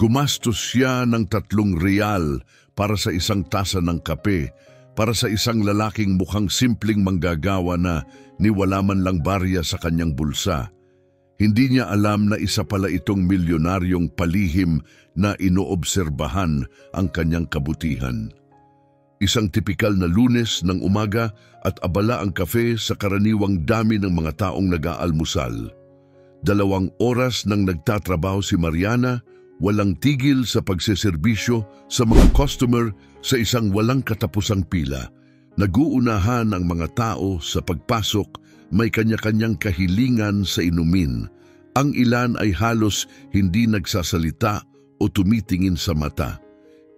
Gumastos siya ng 3 real para sa isang tasa ng kape, para sa isang lalaking mukhang simpleng manggagawa na niwala man lang barya sa kanyang bulsa. Hindi niya alam na isa pala itong milyonaryong palihim na inoobserbahan ang kanyang kabutihan. Isang tipikal na Lunes ng umaga at abala ang kafe sa karaniwang dami ng mga taong nag-aalmusal. 2 oras nang nagtatrabaho si Mariana, walang tigil sa pagseserbisyo sa mga customer sa isang walang katapusang pila. Naguunahan ang mga tao sa pagpasok, may kanya-kanyang kahilingan sa inumin. Ang ilan ay halos hindi nagsasalita o tumitingin sa mata.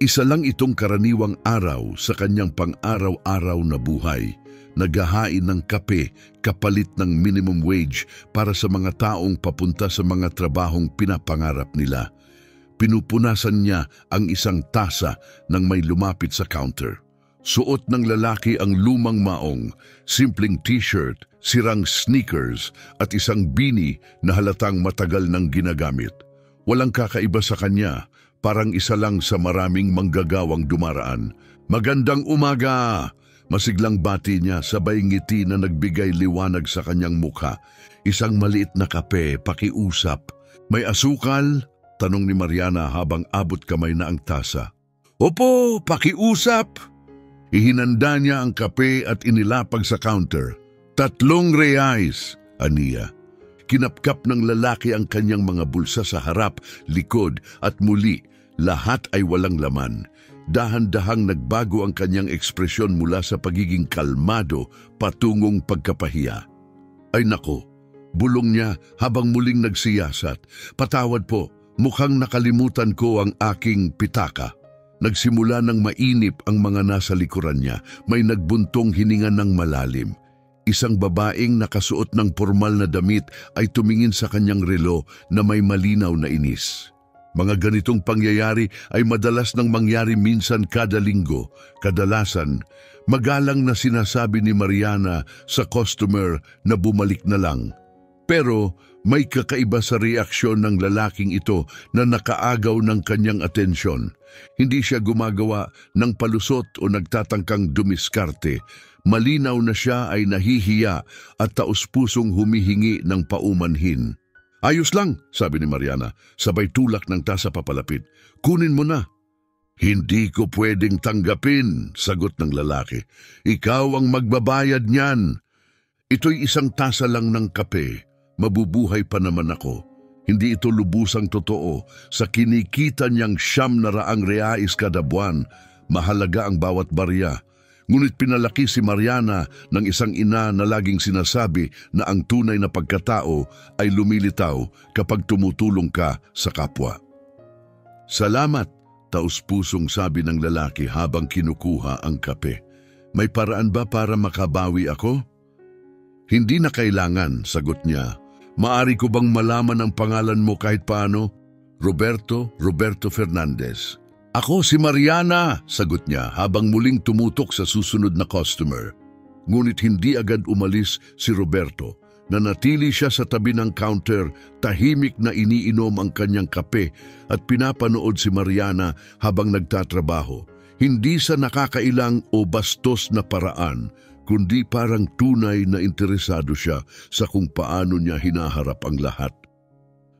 Isa lang itong karaniwang araw sa kanyang pang-araw-araw na buhay. Naghahain ng kape kapalit ng minimum wage para sa mga taong papunta sa mga trabahong pinapangarap nila. Pinupunasan niya ang isang tasa nang may lumapit sa counter. Suot ng lalaki ang lumang maong, simpleng t-shirt, sirang sneakers at isang beanie na halatang matagal nang ginagamit. Walang kakaiba sa kanya, parang isa lang sa maraming manggagawang dumaraan. "Magandang umaga!" Masiglang bati niya, sabay ngiti na nagbigay liwanag sa kanyang mukha. "Isang maliit na kape, pakiusap." "May asukal?" tanong ni Mariana habang abot kamay na ang tasa. "Opo, pakiusap." Ihinanda niya ang kape at inilapag sa counter. 3 reais, aniya. Kinapkap ng lalaki ang kanyang mga bulsa sa harap, likod at muli, lahat ay walang laman. Dahan-dahang nagbago ang kanyang ekspresyon mula sa pagiging kalmado patungong pagkapahiya. "Ay nako," bulong niya habang muling nagsiyasat. "Patawad po, mukhang nakalimutan ko ang aking pitaka." Nagsimula ng mainip ang mga nasa likuran niya. May nagbuntong hininga ng malalim. Isang babaeng nakasuot ng formal na damit ay tumingin sa kanyang relo na may malinaw na inis. Mga ganitong pangyayari ay madalas nang mangyari minsan kada linggo. Kadalasan, magalang na sinasabi ni Mariana sa customer na bumalik na lang. Pero may kakaiba sa reaksyon ng lalaking ito na nakaagaw ng kanyang atensyon. Hindi siya gumagawa ng palusot o nagtatangkang dumiskarte. Malinaw na siya ay nahihiya at taus-pusong humihingi ng paumanhin. "Ayos lang," sabi ni Mariana, sabay tulak ng tasa papalapit. "Kunin mo na." "Hindi ko pwedeng tanggapin," sagot ng lalaki. "Ikaw ang magbabayad niyan." "Ito'y isang tasa lang ng kape. Mabubuhay pa naman ako." Hindi ito lubusang totoo. Sa kinikita niyang 900 reais kada buwan, mahalaga ang bawat barya. Ngunit pinalaki si Mariana ng isang ina na laging sinasabi na ang tunay na pagkatao ay lumilitaw kapag tumutulong ka sa kapwa. "Salamat," taus-pusong sabi ng lalaki habang kinukuha ang kape. "May paraan ba para makabawi ako?" "Hindi na kailangan," sagot niya. "Maari ko bang malaman ang pangalan mo kahit paano?" Roberto Fernandez." "Ako si Mariana," sagot niya habang muling tumutok sa susunod na customer. Ngunit hindi agad umalis si Roberto. Nanatili siya sa tabi ng counter, tahimik na iniinom ang kanyang kape at pinapanood si Mariana habang nagtatrabaho. Hindi sa nakakailang o bastos na paraan, kundi parang tunay na interesado siya sa kung paano niya hinaharap ang lahat.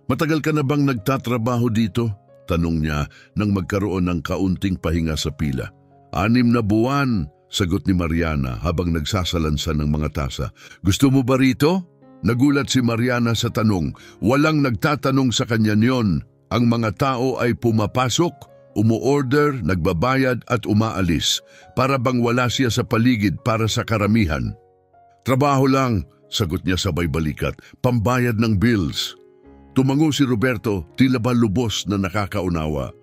"Matagal ka na bang nagtatrabaho dito?" tanong niya nang magkaroon ng kaunting pahinga sa pila. 6 na buwan, sagot ni Mariana habang nagsasalansan ng mga tasa. "Gusto mo ba rito?" Nagulat si Mariana sa tanong. Walang nagtatanong sa kanya niyon. Ang mga tao ay pumapasok, umu-order, nagbabayad at umaalis, para bang wala siya sa paligid para sa karamihan. "Trabaho lang," sagot niya sabay balikat, "pambayad ng bills." Tumango si Roberto, tila ba lubos na nakakaunawa.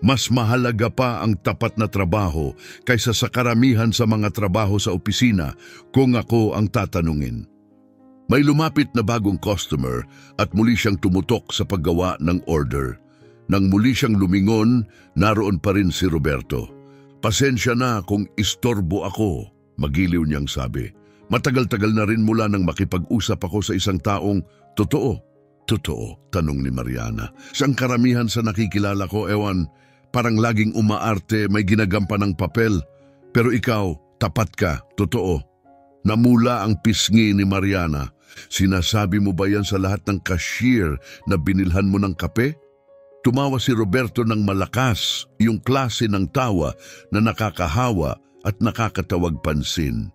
Mas mahalaga pa ang tapat na trabaho kaysa sa karamihan sa mga trabaho sa opisina kung ako ang tatanungin. May lumapit na bagong customer at muli siyang tumutok sa paggawa ng order. Nang muli siyang lumingon, naroon pa rin si Roberto. "Pasensya na kung istorbo ako," magiliw niyang sabi. "Matagal-tagal na rin mula nang makipag-usap ako sa isang taong totoo Totoo, tanong ni Mariana. Siyang karamihan sa nakikilala ko, ewan, parang laging umaarte, may ginagampan ng papel. Pero ikaw, tapat ka, totoo. Namula ang pisngi ni Mariana. Sinasabi mo ba yan sa lahat ng cashier na binilhan mo ng kape? Tumawa si Roberto ng malakas, yung klase ng tawa na nakakahawa at nakakatawag pansin.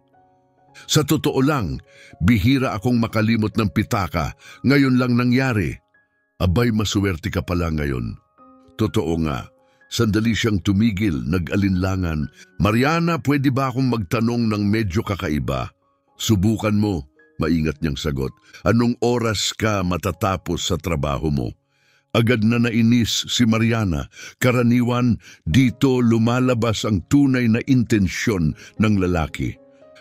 Sa totoo lang, bihira akong makalimot ng pitaka, ngayon lang nangyari. Abay, maswerte ka pala ngayon. Totoo nga, sandali siyang tumigil, nag-alinlangan. Mariana, pwede ba akong magtanong ng medyo kakaiba? Subukan mo, maingat niyang sagot. Anong oras ka matatapos sa trabaho mo? Agad na nainis si Mariana. Karaniwan, dito lumalabas ang tunay na intensyon ng lalaki.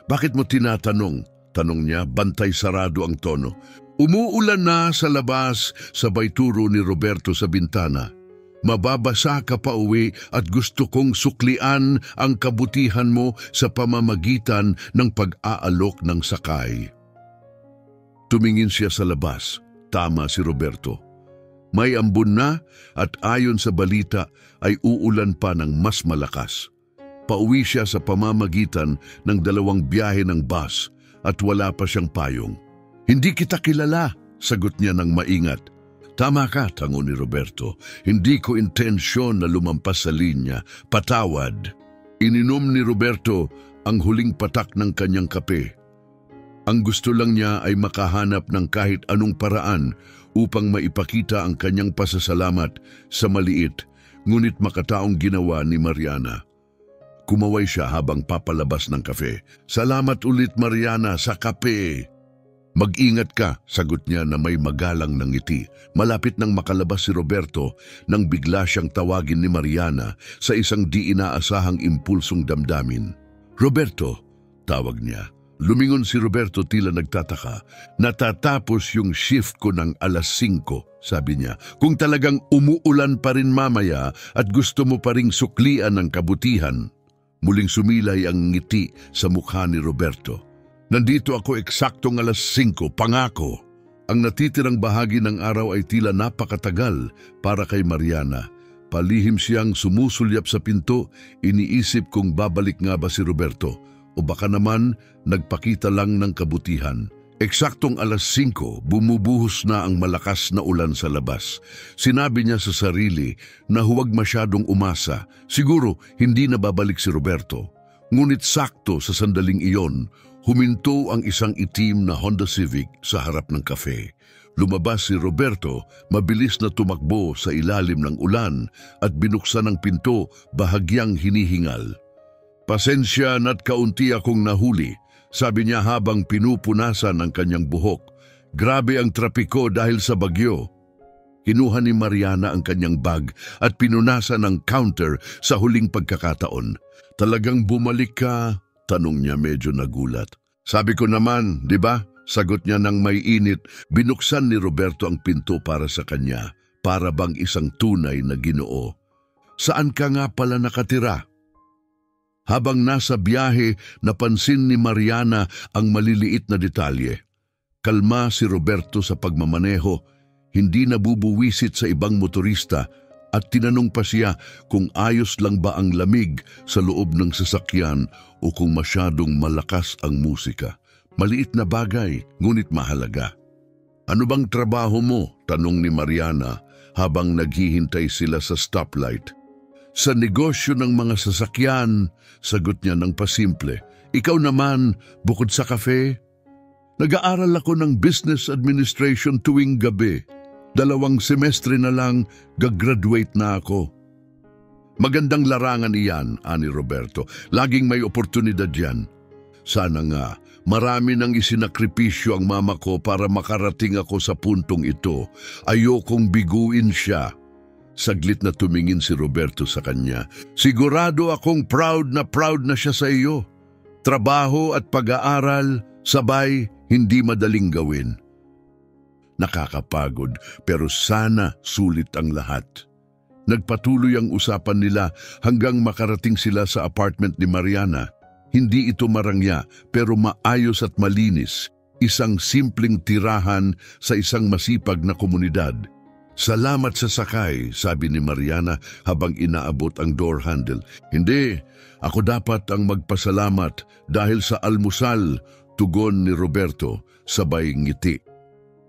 Bakit mo tinatanong? Tanong niya, bantay sarado ang tono. Umuulan na sa labas, sabay turo ni Roberto sa bintana. Mababasa ka pa uwi at gusto kong suklian ang kabutihan mo sa pamamagitan ng pag-aalok ng sakay. Tumingin siya sa labas. Tama si Roberto. May ambon na at ayon sa balita ay uulan pa ng mas malakas. Pauwi siya sa pamamagitan ng 2 biyahe ng bus at wala pa siyang payong. Hindi kita kilala, sagot niya ng maingat. Tama ka, tango ni Roberto. Hindi ko intensyon na lumampas sa linya. Patawad. Ininom ni Roberto ang huling patak ng kanyang kape. Ang gusto lang niya ay makahanap ng kahit anong paraan upang maipakita ang kanyang pasasalamat sa maliit, ngunit makataong ginawa ni Mariana. Kumaway siya habang papalabas ng kafe. Salamat ulit, Mariana, sa kape. Mag-ingat ka, sagot niya na may magalang ng ngiti. Malapit nang makalabas si Roberto nang bigla siyang tawagin ni Mariana sa isang di inaasahang impulsong damdamin. Roberto, tawag niya. Lumingon si Roberto tila nagtataka. Natatapos yung shift ko ng 5:00, sabi niya. Kung talagang umuulan pa rin mamaya at gusto mo pa ring suklian ng kabutihan. Muling sumilay ang ngiti sa mukha ni Roberto. Nandito ako eksaktong 5:00, pangako. Ang natitirang bahagi ng araw ay tila napakatagal para kay Mariana. Palihim siyang sumusulyap sa pinto, iniisip kung babalik nga ba si Roberto o baka naman nagpakita lang ng kabutihan. Eksaktong 5:00, bumubuhos na ang malakas na ulan sa labas. Sinabi niya sa sarili na huwag masyadong umasa. Siguro hindi na babalik si Roberto. Ngunit sakto sa sandaling iyon, huminto ang isang itim na Honda Civic sa harap ng kafe. Lumabas si Roberto, mabilis na tumakbo sa ilalim ng ulan at binuksan ang pinto, bahagyang hinihingal. Pasensya na't kaunti akong nahuli, sabi niya habang pinupunasan ang kanyang buhok. Grabe ang trapiko dahil sa bagyo. Kinuha ni Mariana ang kanyang bag at pinunasan ang counter sa huling pagkakataon. Talagang bumalik ka? Tanong niya medyo nagulat. Sabi ko naman, di ba? Sagot niya ng may init. Binuksan ni Roberto ang pinto para sa kanya, para bang isang tunay na Ginoo. Saan ka nga pala nakatira? Habang nasa biyahe, napansin ni Mariana ang maliliit na detalye. Kalma si Roberto sa pagmamaneho, hindi nabubuwisit sa ibang motorista at tinanong pa siya kung ayos lang ba ang lamig sa loob ng sasakyan o kung masyadong malakas ang musika. Maliit na bagay, ngunit mahalaga. Ano bang trabaho mo? Tanong ni Mariana habang naghihintay sila sa stoplight. Sa negosyo ng mga sasakyan, sagot niya ng pasimple. Ikaw naman, bukod sa kafe? Nag-aaral ako ng business administration tuwing gabi. 2 semestre na lang, gagraduate na ako. Magandang larangan iyan, ani Roberto. Laging may oportunidad yan. Sana nga, marami nang isinakripisyo ang mama ko para makarating ako sa puntong ito. Ayokong biguin siya. Saglit na tumingin si Roberto sa kanya. Sigurado akong proud na siya sa iyo. Trabaho at pag-aaral, sabay, hindi madaling gawin. Nakakapagod, pero sana sulit ang lahat. Nagpatuloy ang usapan nila hanggang makarating sila sa apartment ni Mariana. Hindi ito marangya, pero maayos at malinis. isang simpleng tirahan sa isang masipag na komunidad. Salamat sa sakay, sabi ni Mariana habang inaabot ang door handle. Hindi, ako dapat ang magpasalamat dahil sa almusal, tugon ni Roberto, sabay ngiti.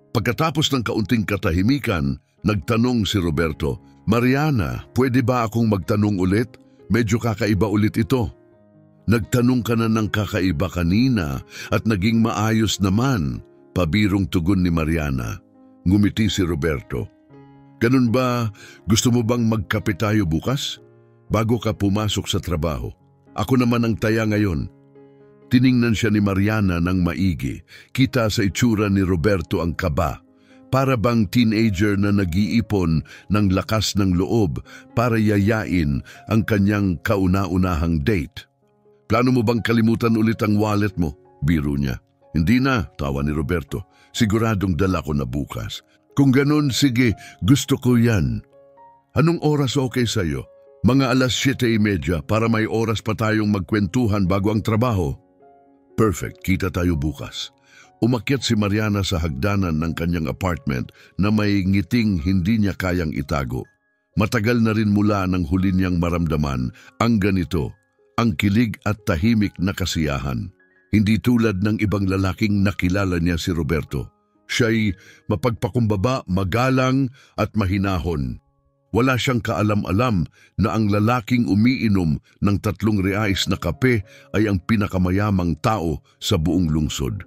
Pagkatapos ng kaunting katahimikan, nagtanong si Roberto, Mariana, pwede ba akong magtanong ulit? Medyo kakaiba ulit ito. Nagtanong ka na ng kakaiba kanina at naging maayos naman, pabirong tugon ni Mariana. Ngumiti si Roberto. Ganun ba, gusto mo bang magkape tayo bukas? Bago ka pumasok sa trabaho. Ako naman ang taya ngayon. Tiningnan siya ni Mariana ng maigi. Kita sa itsura ni Roberto ang kaba. Para bang teenager na nag-iipon ng lakas ng loob para yayain ang kanyang kauna-unahang date. Plano mo bang kalimutan ulit ang wallet mo? Biro niya. Hindi na, tawa ni Roberto. Siguradong dala ko na bukas. Kung ganun, sige, gusto ko yan. Anong oras okay sa'yo? Mga 7:30 para may oras pa tayong magkwentuhan bago ang trabaho. Perfect, kita tayo bukas. Umakyat si Mariana sa hagdanan ng kanyang apartment na may ngiting hindi niya kayang itago. Matagal na rin mula nang huli niyang maramdaman ang ganito, ang kilig at tahimik na kasiyahan. Hindi tulad ng ibang lalaking nakilala niya si Roberto. Siya'y mapagpakumbaba, magalang at mahinahon. Wala siyang kaalam-alam na ang lalaking umiinom ng 3 reais na kape ay ang pinakamayamang tao sa buong lungsod.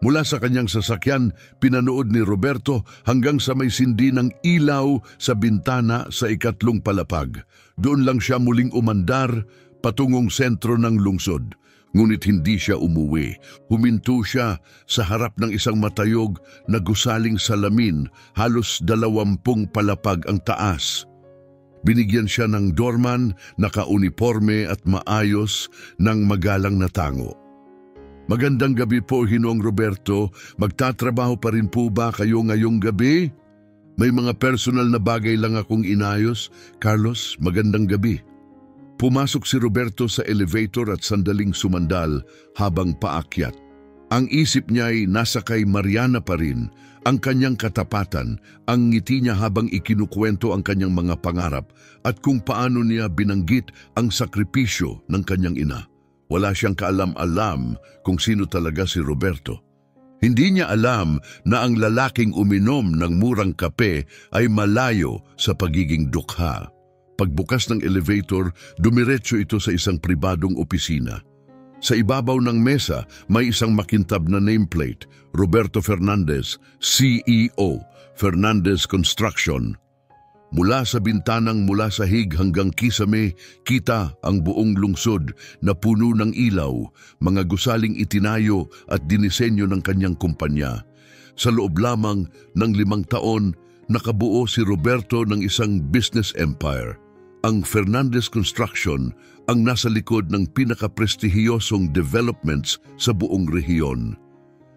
Mula sa kanyang sasakyan, pinanood ni Roberto hanggang sa may sindi ng ilaw sa bintana sa 2 palapag. Doon lang siya muling umandar patungong sentro ng lungsod. Ngunit hindi siya umuwi. Huminto siya sa harap ng isang matayog na gusaling salamin, halos 20 palapag ang taas. Binigyan siya ng doorman, naka-uniforme at maayos ng magalang na tango. Magandang gabi po, Ginoong Roberto. Magtatrabaho pa rin po ba kayo ngayong gabi? May mga personal na bagay lang akong inayos. Carlos, magandang gabi. Pumasok si Roberto sa elevator at sandaling sumandal habang paakyat. Ang isip niya ay nasa kay Mariana pa rin, ang kanyang katapatan, ang ngiti niya habang ikinukwento ang kanyang mga pangarap at kung paano niya binanggit ang sakripisyo ng kanyang ina. Wala siyang kaalam-alam kung sino talaga si Roberto. Hindi niya alam na ang lalaking uminom ng murang kape ay malayo sa pagiging dukha. Pagbukas ng elevator, dumiretso ito sa isang pribadong opisina. Sa ibabaw ng mesa, may isang makintab na nameplate, Roberto Fernandez, CEO, Fernandez Construction. Mula sa bintanang mula sahig hanggang kisame, kita ang buong lungsod na puno ng ilaw, mga gusaling itinayo at dinisenyo ng kanyang kumpanya. Sa loob lamang ng 5 taon, nakabuo si Roberto ng isang business empire. Ang Fernandez Construction ang nasa likod ng pinakaprestihiyosong developments sa buong rehiyon.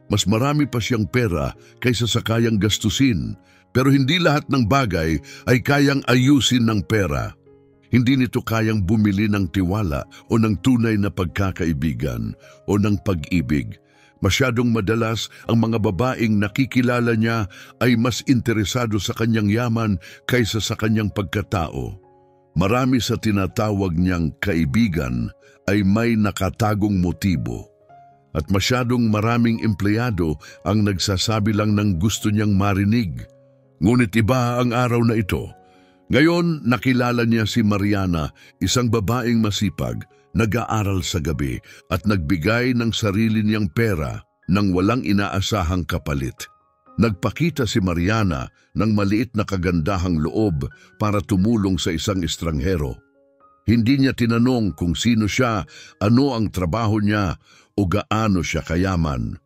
Mas marami pa siyang pera kaysa sa kayang gastusin, pero hindi lahat ng bagay ay kayang ayusin ng pera. Hindi nito kayang bumili ng tiwala o ng tunay na pagkakaibigan o ng pag-ibig. Masyadong madalas ang mga babaeng nakikilala niya ay mas interesado sa kanyang yaman kaysa sa kanyang pagkatao. Marami sa tinatawag niyang kaibigan ay may nakatagong motibo. At masyadong maraming empleyado ang nagsasabi lang ng gusto niyang marinig. Ngunit iba ang araw na ito. Ngayon, nakilala niya si Mariana, isang babaeng masipag, nag-aaral sa gabi at nagbigay ng sarili niyang pera nang walang inaasahang kapalit. Nagpakita si Mariana ng maliit na kagandahang loob para tumulong sa isang estranghero. Hindi niya tinanong kung sino siya, ano ang trabaho niya o gaano siya kayaman.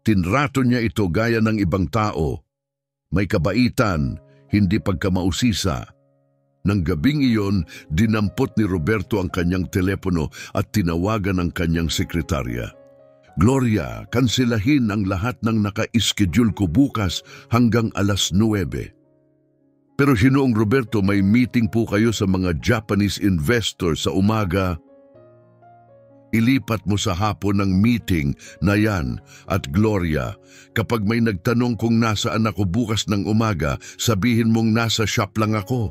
Tinrato niya ito gaya ng ibang tao. May kabaitan, hindi pagkamausisa. Nang gabing iyon, dinampot ni Roberto ang kanyang telepono at tinawagan ang kanyang sekretarya. Gloria, kanselahin ang lahat ng naka-schedule ko bukas hanggang 9:00. Pero Ginoong Roberto, may meeting po kayo sa mga Japanese investor sa umaga. Ilipat mo sa hapon ng meeting na yan at Gloria, kapag may nagtanong kung nasaan ako bukas ng umaga, sabihin mong nasa shop lang ako.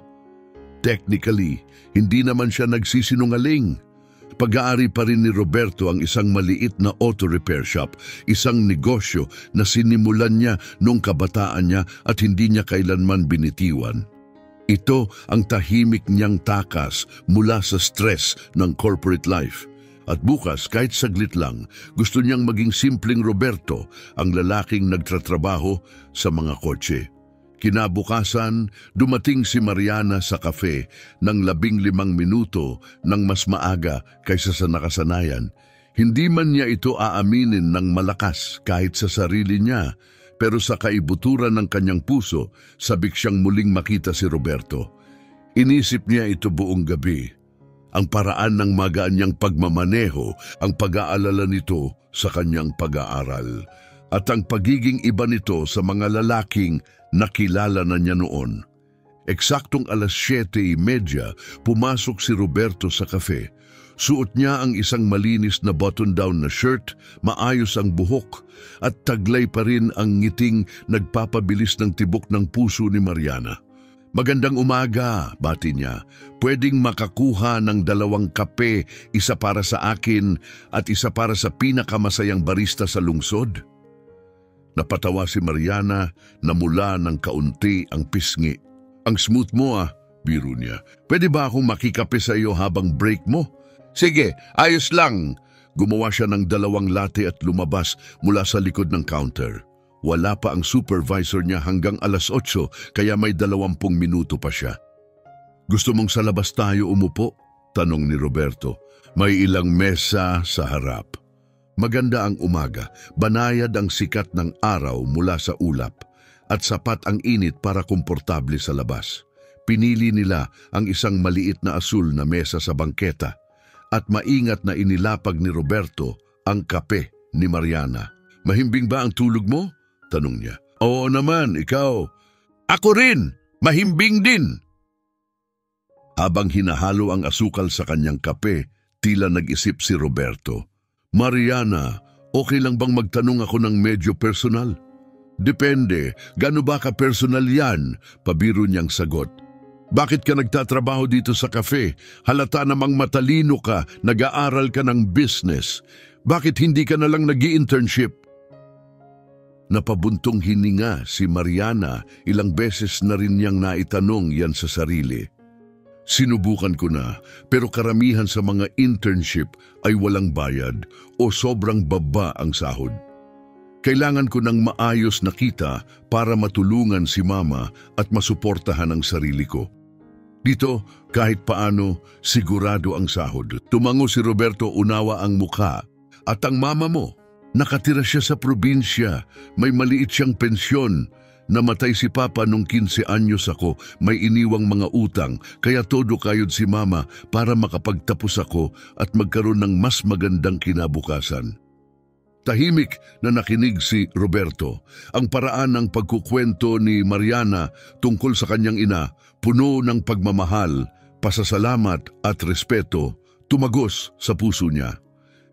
Technically, hindi naman siya nagsisinungaling. Pag-aari pa rin ni Roberto ang isang maliit na auto repair shop, isang negosyo na sinimulan niya nung kabataan niya at hindi niya kailanman binitiwan. Ito ang tahimik niyang takas mula sa stress ng corporate life. At bukas, kahit saglit lang, gusto niyang maging simpleng Roberto, ang lalaking nagtatrabaho sa mga kotse. Kinabukasan, dumating si Mariana sa kafe ng 15 minuto ng mas maaga kaysa sa nakasanayan. Hindi man niya ito aaminin ng malakas kahit sa sarili niya, pero sa kaibuturan ng kanyang puso, sabik siyang muling makita si Roberto. Inisip niya ito buong gabi. Ang paraan ng magaan niyang pagmamaneho, ang pag-aalala nito sa kanyang pag-aaral, at ang pagiging iba nito sa mga lalaking nakilala na niya noon. Eksaktong 7:30, pumasok si Roberto sa kafe. Suot niya ang isang malinis na button-down na shirt, maayos ang buhok, at taglay pa rin ang ngiting nagpapabilis ng tibok ng puso ni Mariana. Magandang umaga, bati niya. Pwedeng makakuha ng 2 kape, isa para sa akin at isa para sa pinakamasayang barista sa lungsod? Napatawa si Mariana na mula ng kaunti ang pisngi. Ang smooth mo biro niya. Pwede ba akong makikape sa iyo habang break mo? Sige, ayos lang. Gumawa siya ng 2 latte at lumabas mula sa likod ng counter. Wala pa ang supervisor niya hanggang 8:00, kaya may 20 minuto pa siya. Gusto mong sa labas tayo umupo? Tanong ni Roberto. May ilang mesa sa harap. Maganda ang umaga, banayad ang sikat ng araw mula sa ulap, at sapat ang init para komportable sa labas. Pinili nila ang isang maliit na asul na mesa sa bangketa, at maingat na inilapag ni Roberto ang kape ni Mariana. Mahimbing ba ang tulog mo? Tanong niya. Oo naman, ikaw. Ako rin, mahimbing din. Habang hinahalo ang asukal sa kanyang kape, tila nag-isip si Roberto. Mariana, okay lang bang magtanong ako ng medyo personal? Depende, gaano ba ka-personal yan? Pabiro niyang sagot. Bakit ka nagtatrabaho dito sa kafe? Halata namang matalino ka, nag-aaral ka ng business. Bakit hindi ka na lang nag-i-internship? Napabuntong hininga si Mariana, ilang beses na rin niyang naitanong yan sa sarili. Sinubukan ko na, pero karamihan sa mga internship ay walang bayad o sobrang baba ang sahod. Kailangan ko ng maayos na kita para matulungan si mama at masuportahan ang sarili ko. Dito, kahit paano, sigurado ang sahod. Tumango si Roberto, unawa ang mukha. At ang mama mo, nakatira siya sa probinsya, may maliit siyang pensyon. Namatay si Papa nung 15 anyos ako, may iniwang mga utang, kaya todo kayod si Mama para makapagtapos ako at magkaroon ng mas magandang kinabukasan. Tahimik na nakinig si Roberto. Ang paraan ng pagkukwento ni Mariana tungkol sa kanyang ina, puno ng pagmamahal, pasasalamat at respeto, tumagos sa puso niya.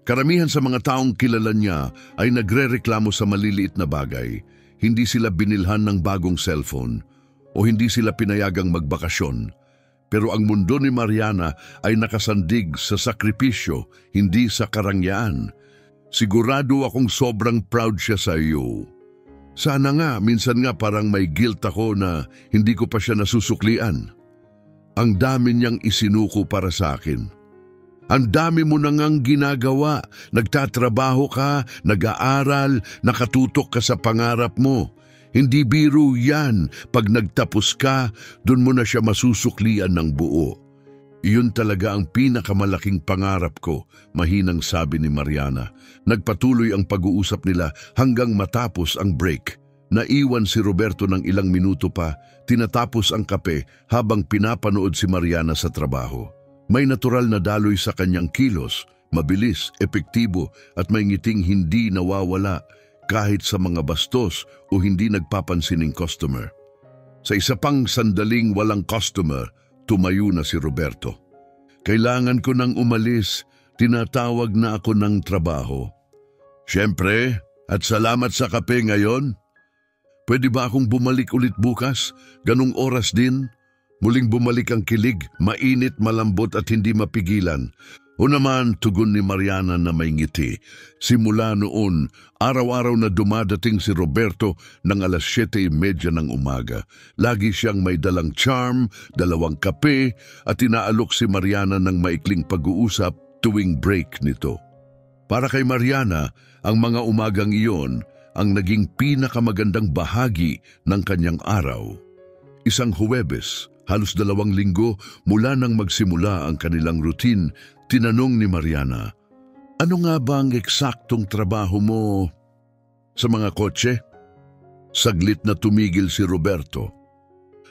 Karamihan sa mga taong kilala niya ay nagrereklamo sa maliliit na bagay. Hindi sila binilhan ng bagong cellphone o hindi sila pinayagang magbakasyon. Pero ang mundo ni Mariana ay nakasandig sa sakripisyo, hindi sa karangyaan. Sigurado akong sobrang proud siya sa iyo. Sana nga, minsan nga parang may guilt ako na hindi ko pa siya nasusuklian. Ang dami niyang isinuko para sa akin. Ang dami mo na ngang ginagawa, nagtatrabaho ka, nag-aaral, nakatutok ka sa pangarap mo. Hindi biro yan, pag nagtapos ka, dun mo na siya masusuklian ng buo. Iyon talaga ang pinakamalaking pangarap ko, mahinang sabi ni Mariana. Nagpatuloy ang pag-uusap nila hanggang matapos ang break. Naiwan si Roberto ng ilang minuto pa, tinatapos ang kape habang pinapanood si Mariana sa trabaho. May natural na daloy sa kanyang kilos, mabilis, epektibo at may ngiting hindi nawawala kahit sa mga bastos o hindi nagpapansining customer. Sa isa pang sandaling walang customer, tumayo na si Roberto. Kailangan ko nang umalis, Tinatawag na ako ng trabaho. Siyempre, at salamat sa kape ngayon. Pwede ba akong bumalik ulit bukas? Ganong oras din? Muling bumalik ang kilig, mainit, malambot at hindi mapigilan. O naman, tugon ni Mariana na may ngiti. Simula noon, araw-araw na dumadating si Roberto ng alas 7:30 ng umaga. Lagi siyang may dalang charm, 2 kape at inaalok si Mariana ng maikling pag-uusap tuwing break nito. Para kay Mariana, ang mga umagang iyon ang naging pinakamagandang bahagi ng kanyang araw. Isang Huwebes, halos 2 linggo mula nang magsimula ang kanilang routine, tinanong ni Mariana, "Ano nga ba ang eksaktong trabaho mo sa mga kotse?" Saglit na tumigil si Roberto.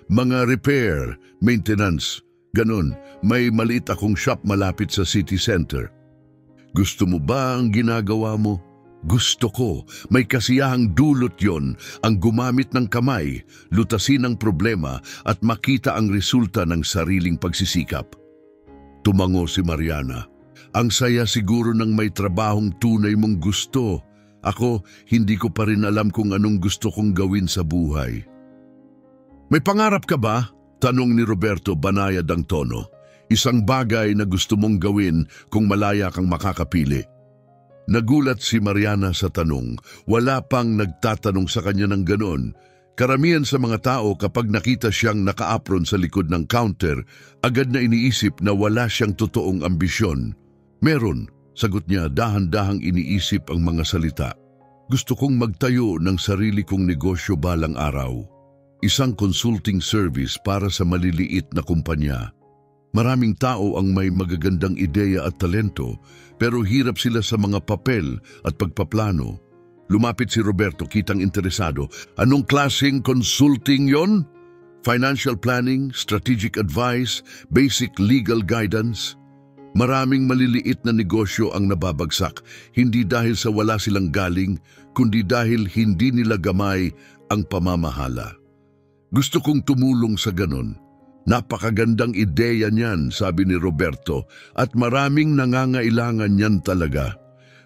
"Mga repair, maintenance, ganun. May maliit akong shop malapit sa city center." "Gusto mo ba ang ginagawa mo?" "Gusto ko. May kasiyahang dulot yon, ang gumamit ng kamay, lutasin ang problema at makita ang resulta ng sariling pagsisikap." Tumango si Mariana. "Ang saya siguro ng may trabahong tunay mong gusto. Ako, hindi ko pa rin alam kung anong gusto kong gawin sa buhay." "May pangarap ka ba?" tanong ni Roberto, banayad ang tono. "Isang bagay na gusto mong gawin kung malaya kang makakapili." Nagulat si Mariana sa tanong. Wala pang nagtatanong sa kanya ng ganon. Karamihan sa mga tao kapag nakita siyang naka-apron sa likod ng counter, agad na iniisip na wala siyang totoong ambisyon. "Meron," sagot niya, dahan-dahang iniisip ang mga salita. "Gusto kong magtayo ng sarili kong negosyo balang araw. Isang consulting service para sa maliliit na kumpanya. Maraming tao ang may magagandang ideya at talento, pero hirap sila sa mga papel at pagpaplano." Lumapit si Roberto, kitang interesado. "Anong klaseng consulting yon? Financial planning, strategic advice, basic legal guidance?" Maraming maliliit na negosyo ang nababagsak, hindi dahil sa wala silang galing, kundi dahil hindi nila gamay ang pamamahala. "Gusto kong tumulong sa ganon." "Napakagandang ideya niyan," sabi ni Roberto, "at maraming nangangailangan niyan talaga."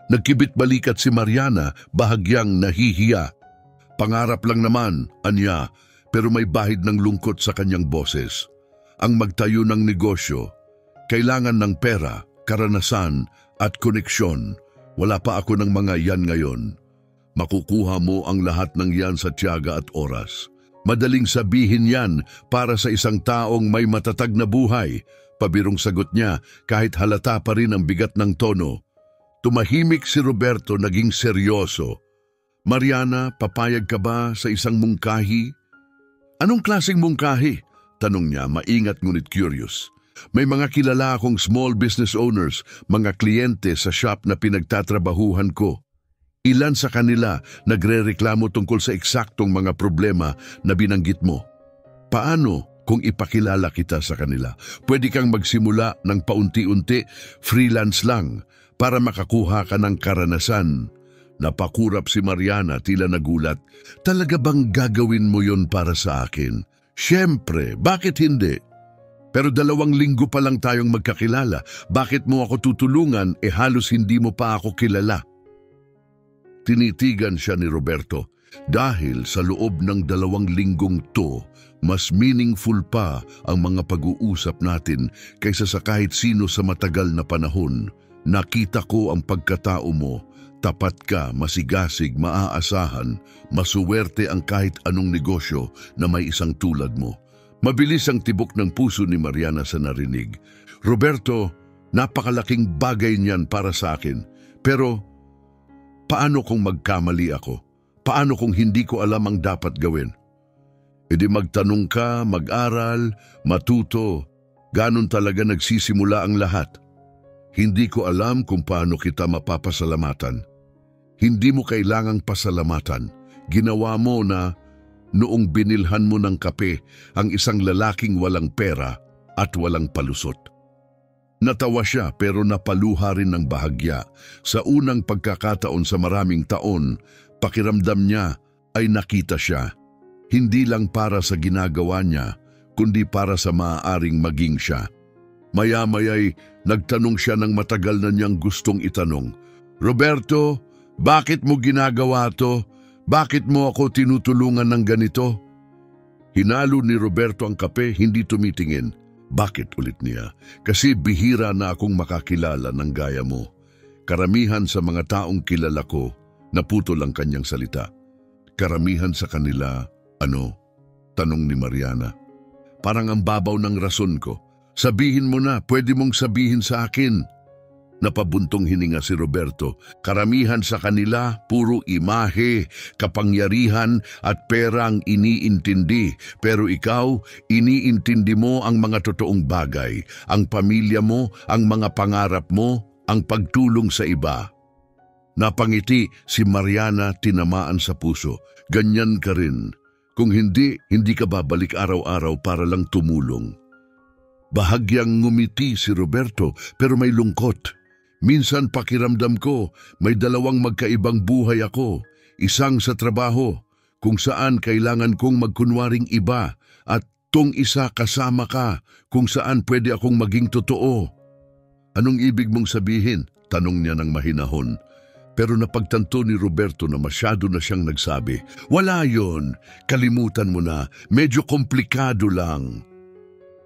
Nagkibit-balikat si Mariana, bahagyang nahihiya. "Pangarap lang naman," anya, pero may bahid ng lungkot sa kanyang boses. Ang magtayo ng negosyo, kailangan ng pera, karanasan at koneksyon. Wala pa ako ng mga yan ngayon. "Makukuha mo ang lahat ng yan sa tiyaga at oras. Madaling sabihin yan para sa isang taong may matatag na buhay," pabirong sagot niya kahit halata pa rin ang bigat ng tono. Tumahimik si Roberto, naging seryoso. "Mariana, papayag ka ba sa isang mungkahi?" "Anong klaseng mungkahi?" tanong niya, maingat ngunit curious. "May mga kilala akong small business owners, mga kliyente sa shop na pinagtatrabahuhan ko. Ilan sa kanila nagrereklamo tungkol sa eksaktong mga problema na binanggit mo. Paano kung ipakilala kita sa kanila? Pwede kang magsimula ng paunti-unti, freelance lang, para makakuha ka ng karanasan." Napakurap si Mariana, tila nagulat. "Talaga bang gagawin mo yon para sa akin?" "Siyempre, bakit hindi? Pero 2 linggo pa lang tayong magkakilala. Bakit mo ako tutulungan halos hindi mo pa ako kilala?" Tinitigan siya ni Roberto. Dahil sa loob ng 2 linggong to, mas meaningful pa ang mga pag-uusap natin kaysa sa kahit sino sa matagal na panahon. "Nakita ko ang pagkatao mo. Tapat ka, masigasig, maaasahan, masuwerte ang kahit anong negosyo na may isang tulad mo." Mabilis ang tibok ng puso ni Mariana sa narinig. "Roberto, napakalaking bagay niyan para sa akin. Pero paano kung magkamali ako? Paano kung hindi ko alam ang dapat gawin?" "Edi magtanong ka, mag-aral, matuto. Ganon talaga nagsisimula ang lahat. Hindi ko alam kung paano kita mapapasalamatan." "Hindi mo kailangang pasalamatan. Ginawa mo na noong binilhan mo ng kape ang isang lalaking walang pera at walang palusot." Natawa siya pero napaluha rin ng bahagya. Sa unang pagkakataon sa maraming taon, pakiramdam niya ay nakita siya. Hindi lang para sa ginagawa niya, kundi para sa maaaring maging siya. Maya-maya'y nagtanong siya ng matagal na niyang gustong itanong. Roberto, bakit mo ginagawa to? Bakit mo ako tinutulungan ng ganito? Hinalo ni Roberto ang kape, hindi tumitingin. Bakit ulit niya? Kasi bihira na akong makakilala ng gaya mo. Karamihan sa mga taong kilala ko, naputol ang kanyang salita. Karamihan sa kanila, ano? Tanong ni Mariana. Parang ang babaw ng rason ko. Sabihin mo na, pwede mong sabihin sa akin. Napabuntong hininga si Roberto. Karamihan sa kanila, puro imahe, kapangyarihan at pera ang iniintindi. Pero ikaw, iniintindi mo ang mga totoong bagay, ang pamilya mo, ang mga pangarap mo, ang pagtulong sa iba. Napangiti si Mariana, tinamaan sa puso. Ganyan ka rin. Kung hindi, hindi ka babalik araw-araw para lang tumulong. Bahagyang ngumiti si Roberto pero may lungkot. Minsan pakiramdam ko may dalawang magkaibang buhay ako. Isang sa trabaho kung saan kailangan kong magkunwaring iba at tong isa kasama ka kung saan pwede akong maging totoo. Anong ibig mong sabihin? Tanong niya ng mahinahon. Pero napagtanto ni Roberto na masyado na siyang nagsabi. Wala yon, kalimutan mo na, medyo komplikado lang.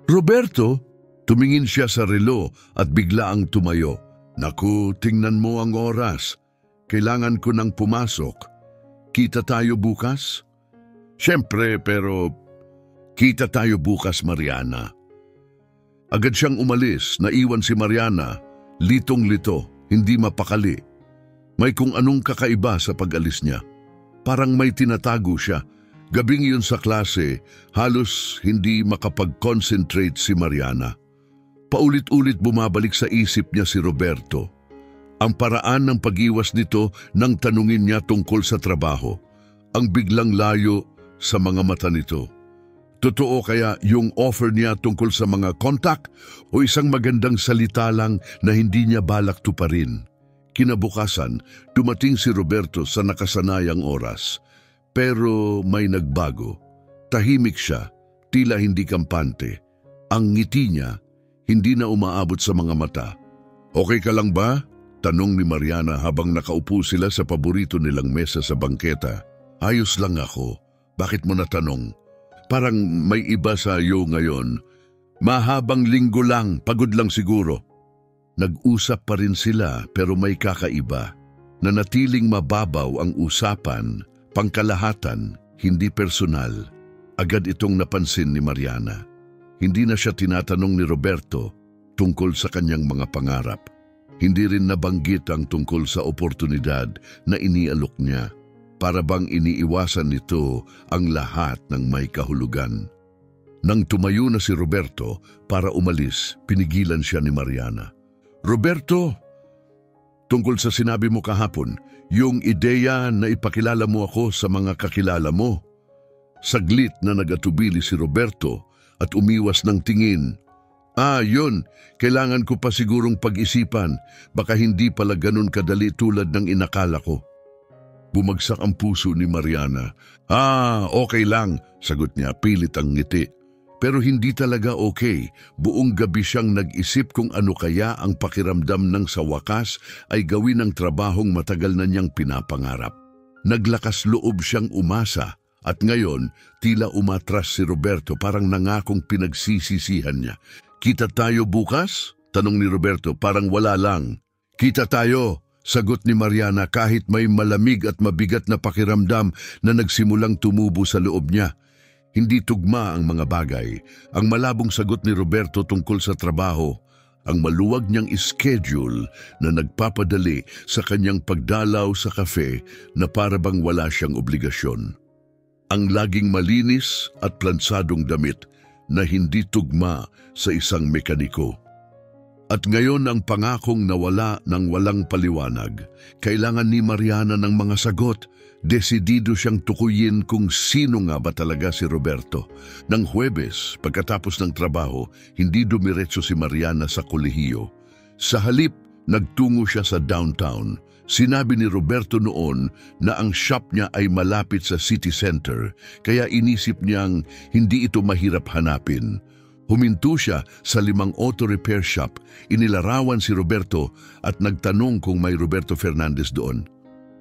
Roberto, tumingin siya sa relo at bigla ang tumayo. Naku, tingnan mo ang oras. Kailangan ko nang pumasok. Kita tayo bukas? Siyempre, pero kita tayo bukas, Mariana. Agad siyang umalis, naiwan si Mariana, litong-lito, hindi mapakali. May kung anong kakaiba sa pag-alis niya. Parang may tinatago siya. Gabing yun sa klase, halos hindi makapag-concentrate si Mariana. Paulit-ulit bumabalik sa isip niya si Roberto. Ang paraan ng pag-iwas nito nang tanungin niya tungkol sa trabaho. Ang biglang layo sa mga mata nito. Totoo kaya yung offer niya tungkol sa mga kontak o isang magandang salita lang na hindi niya balak tuparin? Kinabukasan, dumating si Roberto sa nakasanayang oras. Pero may nagbago. Tahimik siya, tila hindi kampante. Ang ngiti niya, hindi na umaabot sa mga mata. Okay ka lang ba? Tanong ni Mariana habang nakaupo sila sa paborito nilang mesa sa bangketa. Ayos lang ako. Bakit mo natanong? Parang may iba sa iyo ngayon. Mahabang linggo lang, pagod lang siguro. Nag-usap pa rin sila pero may kakaiba. Nanatiling mababaw ang usapan, pangkalahatan, hindi personal. Agad itong napansin ni Mariana. Hindi na siya tinatanong ni Roberto tungkol sa kanyang mga pangarap. Hindi rin nabanggit ang tungkol sa oportunidad na inialok niya. Para bang iniiwasan nito ang lahat ng may kahulugan. Nang tumayo na si Roberto para umalis, pinigilan siya ni Mariana. Roberto, tungkol sa sinabi mo kahapon, yung ideya na ipakilala mo ako sa mga kakilala mo. Saglit na nagatubili si Roberto at umiwas ng tingin. Yun, kailangan ko pa sigurong pag-isipan, baka hindi pala ganun kadali tulad ng inakala ko. Bumagsak ang puso ni Mariana. Okay lang, sagot niya, pilit ang ngiti. Pero hindi talaga okay. Buong gabi siyang nag-isip kung ano kaya ang pakiramdam ng sa wakas ay gawin ang trabahong matagal na niyang pinapangarap. Naglakas loob siyang umasa at ngayon tila umatras si Roberto, parang nangakong pinagsisisihan niya. Kita tayo bukas? Tanong ni Roberto, parang wala lang. Kita tayo, sagot ni Mariana kahit may malamig at mabigat na pakiramdam na nagsimulang tumubo sa loob niya. Hindi tugma ang mga bagay. Ang malabong sagot ni Roberto tungkol sa trabaho, ang maluwag niyang schedule na nagpapadali sa kanyang pagdalaw sa kafe na para bang wala siyang obligasyon. Ang laging malinis at plansadong damit na hindi tugma sa isang mekaniko. At ngayon ang pangakong nawala ng walang paliwanag. Kailangan ni Mariana ng mga sagot. Desidido siyang tukuyin kung sino nga ba talaga si Roberto. Nang Huwebes, pagkatapos ng trabaho, hindi dumiretso si Mariana sa kolehiyo. Sa halip, nagtungo siya sa downtown. Sinabi ni Roberto noon na ang shop niya ay malapit sa city center, kaya inisip niyang hindi ito mahirap hanapin. Huminto siya sa 5 auto repair shop, inilarawan si Roberto at nagtanong kung may Roberto Fernandez doon.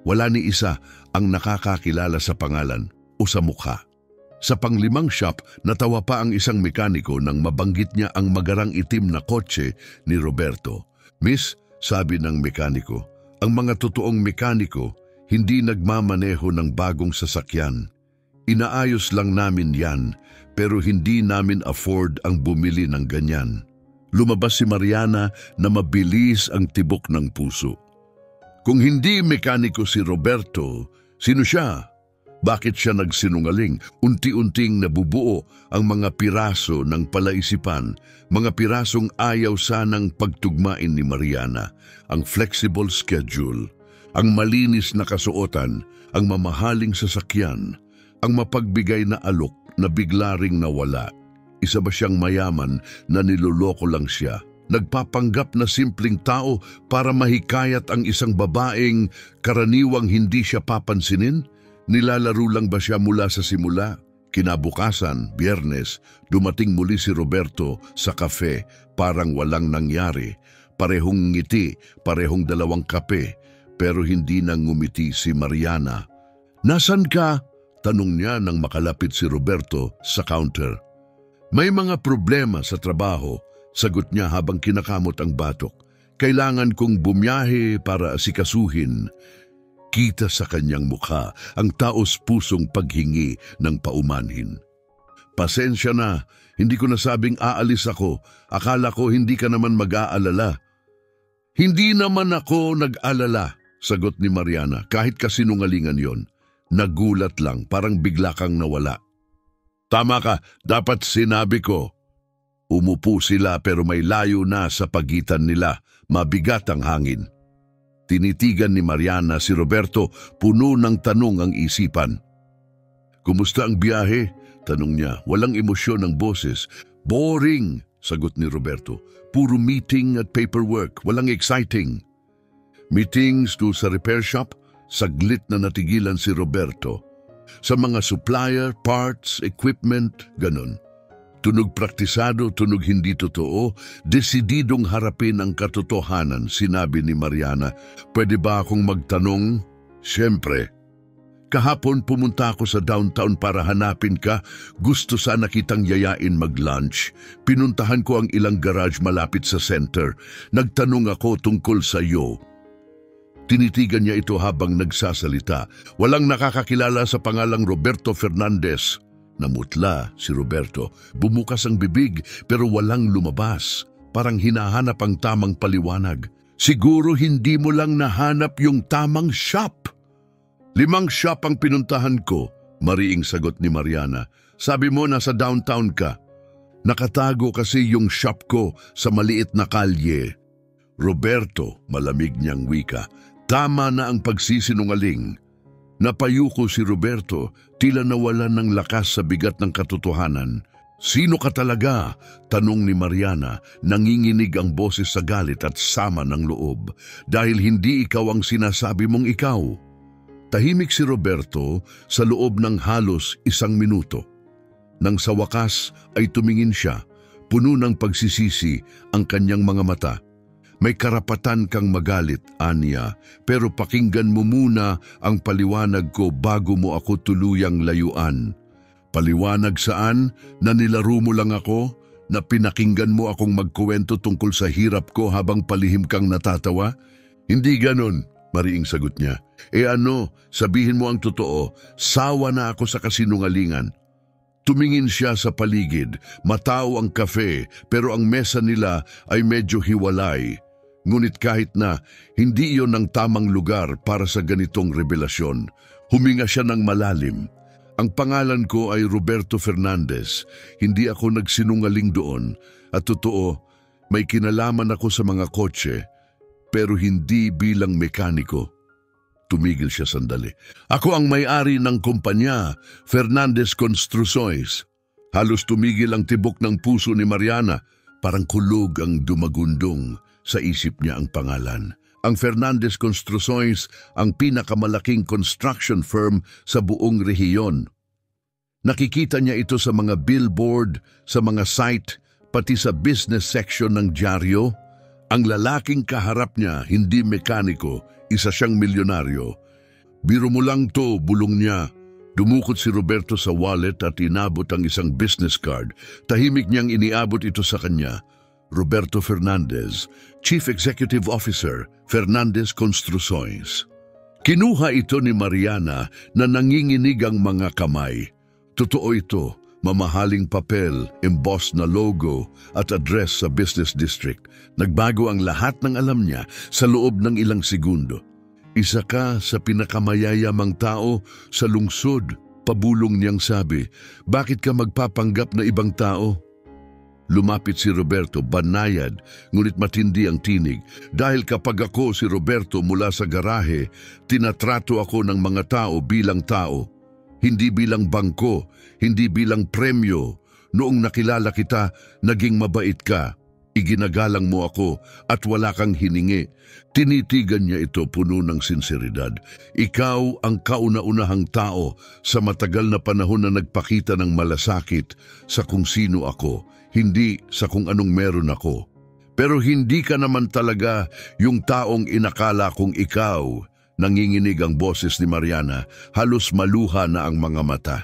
Wala ni isa ang nakakakilala sa pangalan o sa mukha. Sa pang-5 shop, natawa pa ang isang mekaniko nang mabanggit niya ang magarang itim na kotse ni Roberto. Miss, sabi ng mekaniko, ang mga totoong mekaniko hindi nagmamaneho ng bagong sasakyan. Inaayos lang namin yan, pero hindi namin afford ang bumili ng ganyan. Lumabas si Mariana na mabilis ang tibok ng puso. Kung hindi mekaniko si Roberto, sino siya? Bakit siya nagsinungaling? Unti-unting nabubuo ang mga piraso ng palaisipan, mga pirasong ayaw sanang pagtugmain ni Mariana. Ang flexible schedule, ang malinis na kasuotan, ang mamahaling sasakyan, ang mapagbigay na alok na bigla ring nawala. Isa ba siyang mayaman na niloloko lang siya? Nagpapanggap na simpleng tao para mahikayat ang isang babaeng karaniwang hindi siya papansinin? Nilalaro lang ba siya mula sa simula? Kinabukasan, Biyernes, dumating muli si Roberto sa kafe, parang walang nangyari. Parehong ngiti, parehong 2 kape, pero hindi nang ngumiti si Mariana. "Nasaan ka?" tanong niya nang makalapit si Roberto sa counter. "May mga problema sa trabaho," sagot niya habang kinakamot ang batok. "Kailangan kong bumiyahe para asikasuhin." Kita sa kanyang mukha ang taos-pusong paghingi ng paumanhin. "Pasensya na, hindi ko nasabing aalis ako. Akala ko hindi ka naman mag-aalala." "Hindi naman ako nag-alala," sagot ni Mariana, kahit kasinungalingan yon. Nagulat lang, parang bigla kang nawala. "Tama ka, dapat sinabi ko." Umupo sila pero may layo na sa pagitan nila, mabigat ang hangin. Tinitigan ni Mariana si Roberto, puno ng tanong ang isipan. "Kumusta ang biyahe?" tanong niya, walang emosyon ng boses. "Boring," sagot ni Roberto. "Puro meeting at paperwork, walang exciting." Meetings to sa repair shop, saglit na natigilan si Roberto. Sa mga supplier, parts, equipment, ganun. Tunog praktisado, tunog hindi totoo, desididong harapin ang katotohanan, sinabi ni Mariana. "Pwede ba akong magtanong?" "Siyempre." "Kahapon pumunta ako sa downtown para hanapin ka. Gusto sana kitang yayain mag-lunch. Pinuntahan ko ang ilang garage malapit sa center. Nagtanong ako tungkol sa iyo." Tinitigan niya ito habang nagsasalita. Walang nakakakilala sa pangalang Roberto Fernandez. Namutla si Roberto. Bumukas ang bibig pero walang lumabas. Parang hinahanap ang tamang paliwanag. "Siguro hindi mo lang nahanap yung tamang shop." 5 shop ang pinuntahan ko, mariing sagot ni Mariana. "Sabi mo nasa downtown ka." "Nakatago kasi yung shop ko sa maliit na kalye." "Roberto," malamig niyang wika, "tama na ang pagsisinungaling." Napayuko si Roberto, tila nawalan ng lakas sa bigat ng katotohanan. "Sino ka talaga?" tanong ni Mariana, nanginginig ang boses sa galit at sama ng loob. "Dahil hindi ikaw ang sinasabi mong ikaw." Tahimik si Roberto sa loob ng halos 1 minuto. Nang sa wakas ay tumingin siya, puno ng pagsisisi ang kanyang mga mata. "May karapatan kang magalit, Anya, pero pakinggan mo muna ang paliwanag ko bago mo ako tuluyang layuan." "Paliwanag saan? Na nilaro mo lang ako? Na pinakinggan mo akong magkuwento tungkol sa hirap ko habang palihim kang natatawa?" "Hindi ganon," mariing sagot niya. Ano, sabihin mo ang totoo, sawa na ako sa kasinungalingan." Tumingin siya sa paligid, matao ang kafe, pero ang mesa nila ay medyo hiwalay. Ngunit kahit na, hindi iyon ang tamang lugar para sa ganitong revelasyon. Huminga siya ng malalim. "Ang pangalan ko ay Roberto Fernandez. Hindi ako nagsinungaling doon. At totoo, may kinalaman ako sa mga kotse, pero hindi bilang mekaniko." Tumigil siya sandali. "Ako ang may-ari ng kumpanya, Fernandez Construcciones." Halos tumigil ang tibok ng puso ni Mariana. Parang kulog ang dumagundong. Sa isip niya ang pangalan. Ang Fernandez Construcciones ang pinakamalaking construction firm sa buong rehiyon. Nakikita niya ito sa mga billboard, sa mga site, pati sa business section ng dyaryo. Ang lalaking kaharap niya, hindi mekaniko, isa siyang milyonaryo. Biro mo lang to, bulong niya. Dumukot si Roberto sa wallet at inabot ang isang business card. Tahimik niyang iniabot ito sa kanya. Roberto Fernandez, Chief Executive Officer, Fernandez Construcciones. Kinuha ito ni Mariana na nanginginig ang mga kamay. Totoo ito, mamahaling papel, embossed na logo at address sa business district. Nagbago ang lahat ng alam niya sa loob ng ilang segundo. Isa ka sa pinakamayayamang tao sa lungsod, pabulong niyang sabi. Bakit ka magpapanggap na ibang tao? Lumapit si Roberto, banayad, ngunit matindi ang tinig. Dahil kapag ako si Roberto mula sa garahe, tinatrato ako ng mga tao bilang tao. Hindi bilang bangko, hindi bilang premyo. Noong nakilala kita, naging mabait ka. Iginagalang mo ako at wala kang hiningi. Tinitigan niya ito puno ng sinseridad. Ikaw ang kauna-unahang tao sa matagal na panahon na nagpakita ng malasakit sa kung sino ako, hindi sa kung anong meron ako. Pero hindi ka naman talaga yung taong inakala kong ikaw. Nanginginig ang boses ni Mariana, halos maluha na ang mga mata.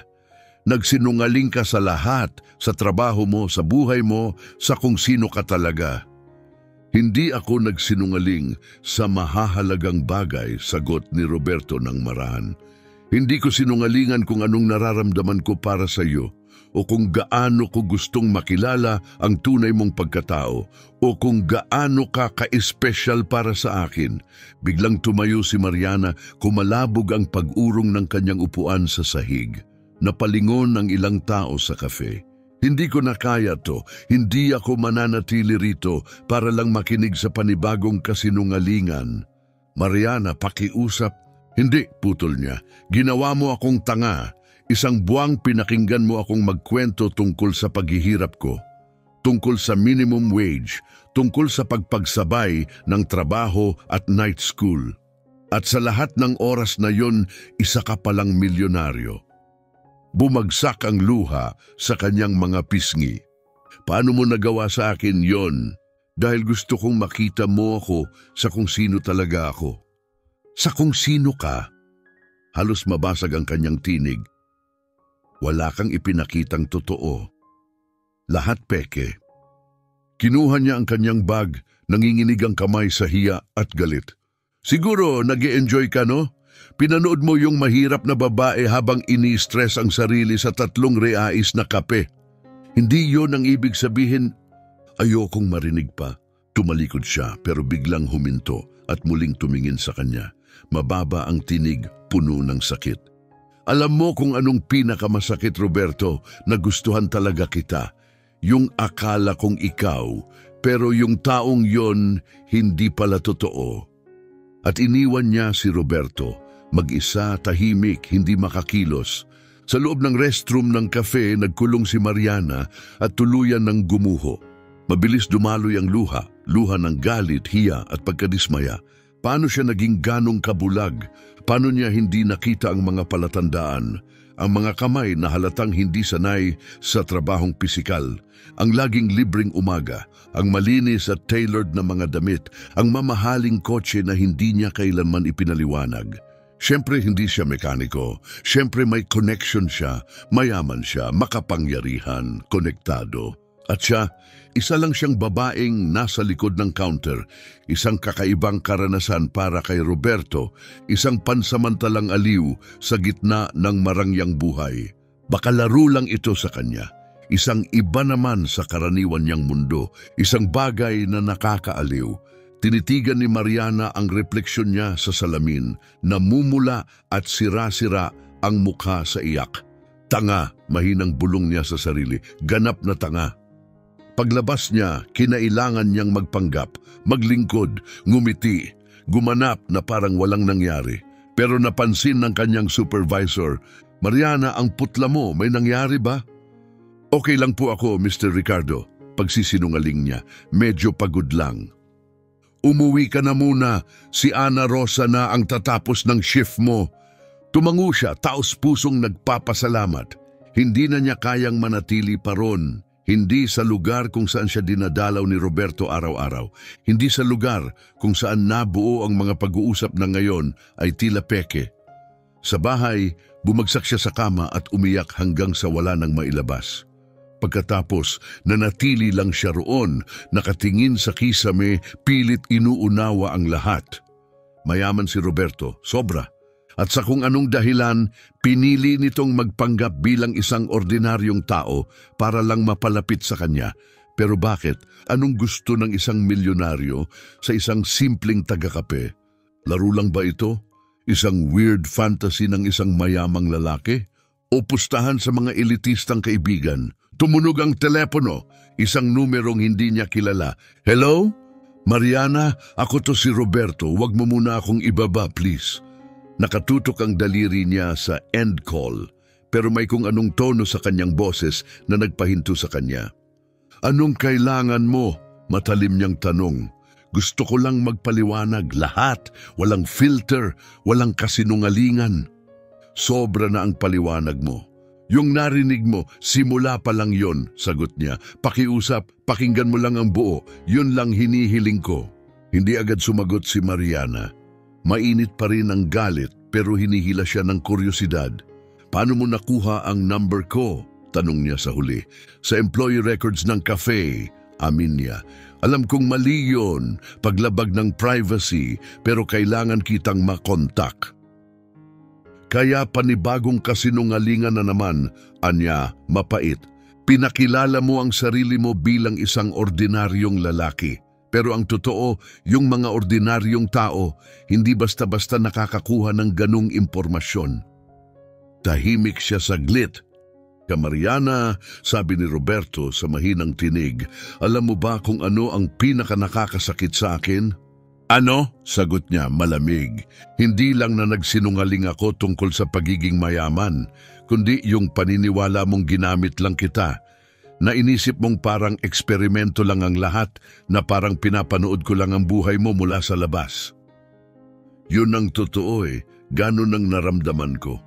Nagsinungaling ka sa lahat, sa trabaho mo, sa buhay mo, sa kung sino ka talaga. Hindi ako nagsinungaling sa mahahalagang bagay, sagot ni Roberto ng marahan. Hindi ko sinungalingan kung anong nararamdaman ko para sa iyo, o kung gaano ko gustong makilala ang tunay mong pagkatao, o kung gaano ka ka-espesyal para sa akin. Biglang tumayo si Mariana, kumalabog ang pag-urong ng kanyang upuan sa sahig. Napalingon ang ilang tao sa kafe. Hindi ko na kaya to, hindi ako mananatili rito para lang makinig sa panibagong kasinungalingan. Mariana, pakiusap. Hindi, putol niya. Ginawa mo akong tanga. Isang buwang pinakinggan mo akong magkwento tungkol sa paghihirap ko. Tungkol sa minimum wage, tungkol sa pagpagsabay ng trabaho at night school. At sa lahat ng oras na yon, isa ka palang milyonaryo. Bumagsak ang luha sa kanyang mga pisngi. Paano mo nagawa sa akin yon? Dahil gusto kong makita mo ako sa kung sino talaga ako. Sa kung sino ka? Halos mabasag ang kanyang tinig. Wala kang ipinakitang totoo. Lahat peke. Kinuha niya ang kanyang bag, nanginginig ang kamay sa hiya at galit. Siguro nag-e-enjoy ka, no? Pinanood mo yung mahirap na babae habang ini-stress ang sarili sa 3 reais na kape. Hindi yon ang ibig sabihin. Ayokong marinig pa. Tumalikod siya pero biglang huminto at muling tumingin sa kanya. Mababa ang tinig, puno ng sakit. Alam mo kung anong pinakamasakit, Roberto, nagustuhan talaga kita. Yung akala kong ikaw, pero yung taong yon hindi pala totoo. At iniwan niya si Roberto. Mag-isa, tahimik, hindi makakilos. Sa loob ng restroom ng kafe, nagkulong si Mariana at tuluyan ng gumuho. Mabilis dumaloy ang luha ng galit, hiya at pagkadismaya. Paano siya naging ganong kabulag? Paano niya hindi nakita ang mga palatandaan? Ang mga kamay na halatang hindi sanay sa trabahong pisikal, ang laging libreng umaga, ang malinis at tailored na mga damit, ang mamahaling kotse na hindi niya kailanman ipinaliwanag. Siyempre hindi siya mekaniko, siyempre may connection siya, mayaman siya, makapangyarihan, konektado. At siya, isa lang siyang babaeng nasa likod ng counter, isang kakaibang karanasan para kay Roberto, isang pansamantalang aliw sa gitna ng marangyang buhay. Baka laro lang ito sa kanya, isang iba naman sa karaniwan niyang mundo, isang bagay na nakakaaliw. Tinitigan ni Mariana ang refleksyon niya sa salamin, namumula at sira-sira ang mukha sa iyak. Tanga, mahinang bulong niya sa sarili, ganap na tanga. Paglabas niya, kinailangan niyang magpanggap, maglingkod, ngumiti, gumanap na parang walang nangyari. Pero napansin ng kanyang supervisor, Mariana, ang putla mo, may nangyari ba? Okay lang po ako, Mr. Ricardo. Pagsisinungaling niya, medyo pagod lang. Umuwi ka na muna, si Ana Rosa na ang tatapos ng shift mo. Tumango siya, taos pusong nagpapasalamat. Hindi na niya kayang manatili pa ron. Hindi sa lugar kung saan siya dinadalaw ni Roberto araw-araw. Hindi sa lugar kung saan nabuo ang mga pag-uusap na ngayon ay tila peke. Sa bahay, bumagsak siya sa kama at umiyak hanggang sa wala nang mailabas. Pagkatapos, nanatili lang siya roon, nakatingin sa kisame, pilit inuunawa ang lahat. Mayaman si Roberto, sobra. At sa kung anong dahilan, pinili nitong magpanggap bilang isang ordinaryong tao para lang mapalapit sa kanya. Pero bakit? Anong gusto ng isang milyonaryo sa isang simpleng tagakape? Laro lang ba ito? Isang weird fantasy ng isang mayamang lalaki? O pustahan sa mga elitistang kaibigan? Tumunog ang telepono, isang numerong hindi niya kilala. Hello? Mariana, ako to si Roberto. Huwag mo muna akong ibaba, please. Nakatutok ang daliri niya sa end call, pero may kung anong tono sa kanyang boses na nagpahinto sa kanya. Anong kailangan mo? Matalim niyang tanong. Gusto ko lang magpaliwanag lahat, walang filter, walang kasinungalingan. Sobra na ang paliwanag mo. Yung narinig mo, simula pa lang yon, sagot niya. Pakiusap, pakinggan mo lang ang buo, yun lang hinihiling ko. Hindi agad sumagot si Mariana. Mainit pa rin ang galit pero hinihila siya ng kuryosidad. Paano mo nakuha ang number ko? Tanong niya sa huli. Sa employee records ng cafe, amin niya. Alam kong mali yun, paglabag ng privacy, pero kailangan kitang makontak. Kaya panibagong kasinungalingan na naman, anya, mapait. Pinakilala mo ang sarili mo bilang isang ordinaryong lalaki. Pero ang totoo, yung mga ordinaryong tao, hindi basta-basta nakakakuha ng ganung impormasyon. Tahimik siya saglit. Mariana, sabi ni Roberto sa mahinang tinig, alam mo ba kung ano ang pinaka-nakakasakit sa akin? Ano? Sagot niya malamig. Hindi lang na nagsinungaling ako tungkol sa pagiging mayaman, kundi yung paniniwala mong ginamit lang kita. Na inisip mong parang eksperimento lang ang lahat, na parang pinapanood ko lang ang buhay mo mula sa labas. Yun ang totoo ganon ang naramdaman ko.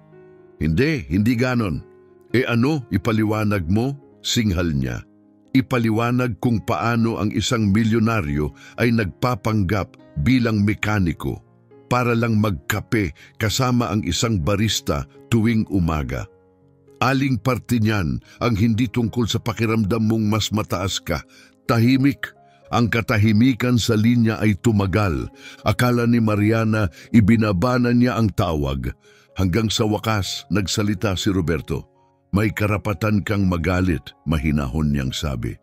Hindi ganon. Ano, ipaliwanag mo? Singhal niya. Ipaliwanag kung paano ang isang milyonaryo ay nagpapanggap bilang mekaniko para lang magkape kasama ang isang barista tuwing umaga. Aling parte niyan ang hindi tungkol sa pakiramdam mong mas mataas ka. Tahimik. Ang katahimikan sa linya ay tumagal. Akala ni Mariana ibinabana niya ang tawag. Hanggang sa wakas, nagsalita si Roberto. May karapatan kang magalit, mahinahon niyang sabi.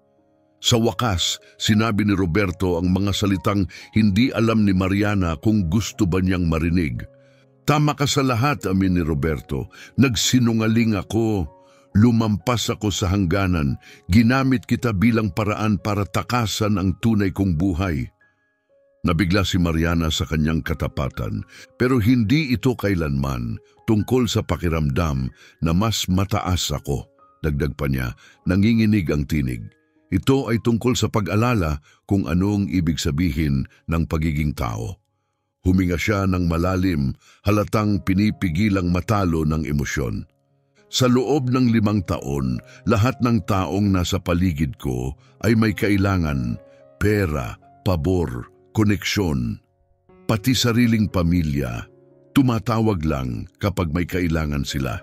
Sa wakas, sinabi ni Roberto ang mga salitang hindi alam ni Mariana kung gusto ba niyang marinig. Tama ka sa lahat, amin ni Roberto. Nagsinungaling ako. Lumampas ako sa hangganan. Ginamit kita bilang paraan para takasan ang tunay kong buhay. Nabigla si Mariana sa kanyang katapatan, pero hindi ito kailanman tungkol sa pakiramdam na mas mataas ako. Dagdag pa niya, nanginginig ang tinig. Ito ay tungkol sa pag-alala kung anong ibig sabihin ng pagiging tao. Huminga siya ng malalim, halatang pinipigilang matalo ng emosyon. Sa loob ng 5 taon, lahat ng taong nasa paligid ko ay may kailangan, pera, pabor, koneksyon. Pati sariling pamilya, tumatawag lang kapag may kailangan sila.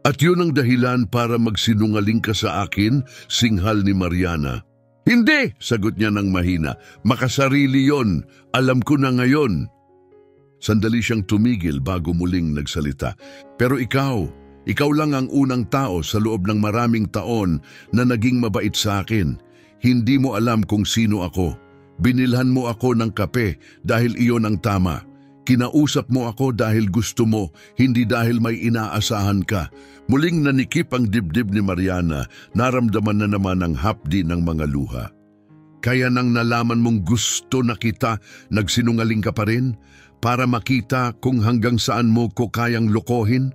At yun ang dahilan para magsinungaling ka sa akin, singhal ni Mariana. Hindi, sagot niya ng mahina. Makasarili yon, alam ko na ngayon. Sandali siyang tumigil bago muling nagsalita. Pero ikaw lang ang unang tao sa loob ng maraming taon na naging mabait sa akin. Hindi mo alam kung sino ako. Binilhan mo ako ng kape dahil iyon ang tama. Kinausap mo ako dahil gusto mo, hindi dahil may inaasahan ka. Muling nanikip ang dibdib ni Mariana, naramdaman na naman ang hapdi ng mga luha. Kaya nang nalaman mong gusto na kita, nagsinungaling ka pa rin para makita kung hanggang saan mo ko kayang lokohin?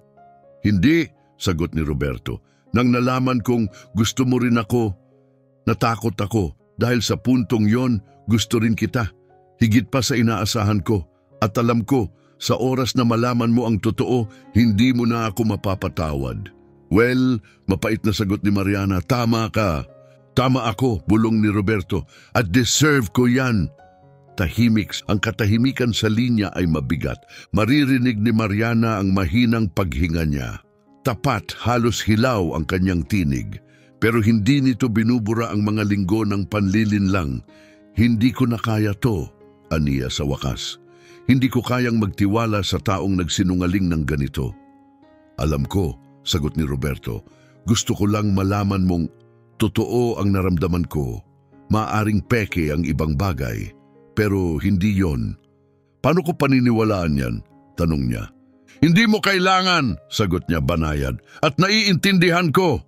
Hindi, sagot ni Roberto. Nang nalaman kong gusto mo rin ako, natakot ako dahil sa puntong yon gusto rin kita. Higit pa sa inaasahan ko. At alam ko, sa oras na malaman mo ang totoo, hindi mo na ako mapapatawad. Well, mapait na sagot ni Mariana. Tama ka. Tama ako, bulong ni Roberto. At deserve ko yan. Tahimik. Ang katahimikan sa linya ay mabigat. Maririnig ni Mariana ang mahinang paghinga niya. Tapat, halos hilaw ang kanyang tinig. Pero hindi nito binubura ang mga linggo ng panlilinlang. Hindi ko na kaya to, aniya sa wakas. Hindi ko kayang magtiwala sa taong nagsinungaling ng ganito. Alam ko, sagot ni Roberto, gusto ko lang malaman mong totoo ang naramdaman ko. Maaring peke ang ibang bagay, pero hindi yon. Paano ko paniniwalaan yan? Tanong niya. Hindi mo kailangan, sagot niya banayad, at naiintindihan ko.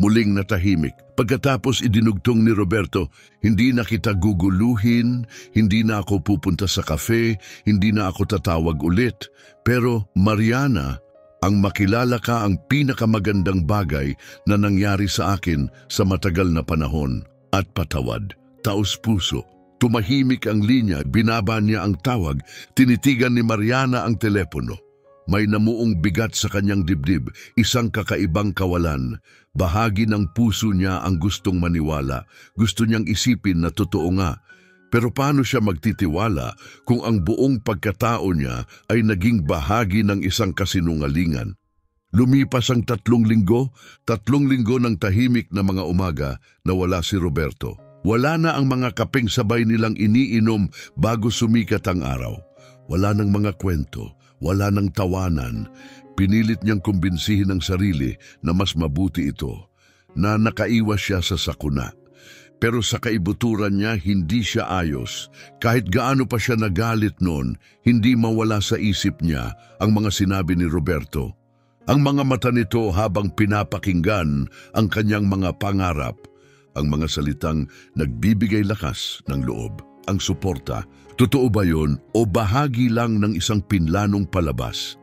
Muling natahimik. Pagkatapos idinugtong ni Roberto, hindi na kita guguluhin, hindi na ako pupunta sa kafe, hindi na ako tatawag ulit. Pero Mariana, ang makilala ka ang pinakamagandang bagay na nangyari sa akin sa matagal na panahon. At patawad, taos puso. Tumahimik ang linya, binaba niya ang tawag, tinitigan ni Mariana ang telepono. May namuong bigat sa kanyang dibdib, isang kakaibang kawalan. Bahagi ng puso niya ang gustong maniwala. Gusto niyang isipin na totoo nga. Pero paano siya magtitiwala kung ang buong pagkatao niya ay naging bahagi ng isang kasinungalingan? Lumipas ang 3 linggo, 3 linggo ng tahimik na mga umaga na wala si Roberto. Wala na ang mga kapeng sabay nilang iniinom bago sumikat ang araw. Wala nang mga kwento. Wala nang tawanan. Pinilit niyang kumbinsihin ang sarili na mas mabuti ito, na nakaiwas siya sa sakuna. Pero sa kaibuturan niya, hindi siya ayos. Kahit gaano pa siya nagalit noon, hindi mawala sa isip niya ang mga sinabi ni Roberto. Ang mga mata nito habang pinapakinggan ang kanyang mga pangarap, ang mga salitang nagbibigay lakas ng loob, ang suporta. Totoo ba yon o bahagi lang ng isang pinlanong palabas?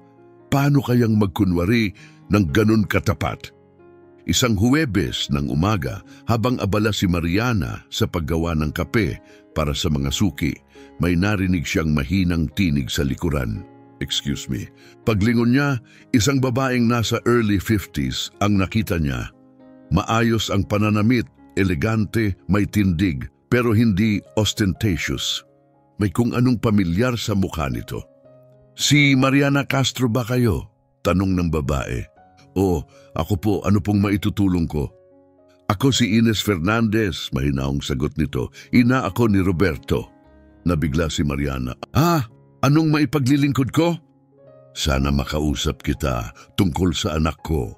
Paano kayang magkunwari ng ganun katapat? Isang Huwebes ng umaga, habang abala si Mariana sa paggawa ng kape para sa mga suki, may narinig siyang mahinang tinig sa likuran. Excuse me. Paglingon niya, isang babaeng nasa early 50s ang nakita niya. Maayos ang pananamit, elegante, may tindig, pero hindi ostentatious. May kung anong pamilyar sa mukha nito. Si Mariana Castro ba kayo? Tanong ng babae. O, ako po, ano pong maitutulong ko? Ako si Ines Fernandez, mahinaong sagot nito. Ina ako ni Roberto. Nabigla si Mariana. Anong maipaglilingkod ko? Sana makausap kita tungkol sa anak ko.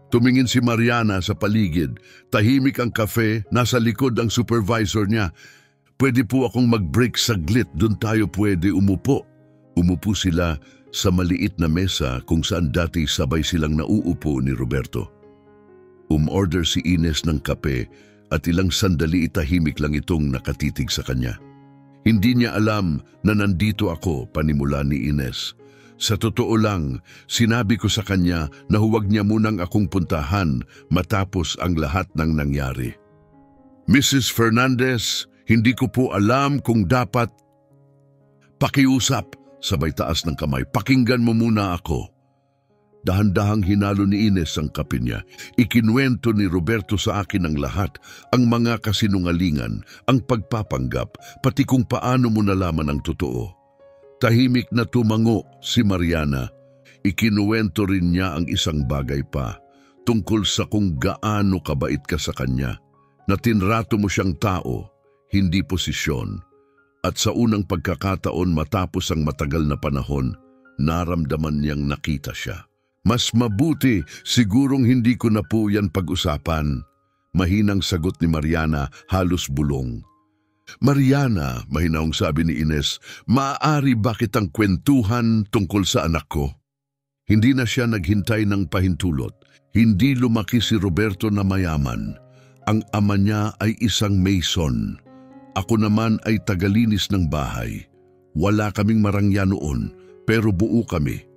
Tumingin si Mariana sa paligid. Tahimik ang kafe, nasa likod ang supervisor niya. Pwede po akong mag-break saglit, doon tayo pwede umupo. Umupo sila sa maliit na mesa kung saan dati sabay silang nauupo ni Roberto. Umorder si Ines ng kape at ilang sandali tahimik lang itong nakatitig sa kanya. Hindi niya alam na nandito ako, panimula ni Ines. Sa totoo lang, sinabi ko sa kanya na huwag niya munang akong puntahan matapos ang lahat ng nangyari. Mrs. Fernandez, hindi ko po alam kung dapat pakiusap, sabay taas ng kamay. Pakinggan mo muna ako. Dahan-dahang hinalo ni Ines ang kape niya. Ikinuwento ni Roberto sa akin ang lahat, ang mga kasinungalingan, ang pagpapanggap, pati kung paano mo nalaman ang totoo. Tahimik na tumango si Mariana. Ikinuwento rin niya ang isang bagay pa, tungkol sa kung gaano kabait ka sa kanya, na tinrato mo siyang tao, hindi posisyon. At sa unang pagkakataon matapos ang matagal na panahon, naramdaman niyang nakita siya. Mas mabuti, sigurong hindi ko na po yan pag-usapan. Mahinang sagot ni Mariana, halos bulong. Mariana, mahinaong sabi ni Ines, maaari ba kitang kwentuhan tungkol sa anak ko? Hindi na siya naghintay ng pahintulot. Hindi lumaki si Roberto na mayaman. Ang ama niya ay isang mason. Ako naman ay tagalinis ng bahay. Wala kaming marangya noon, pero buo kami.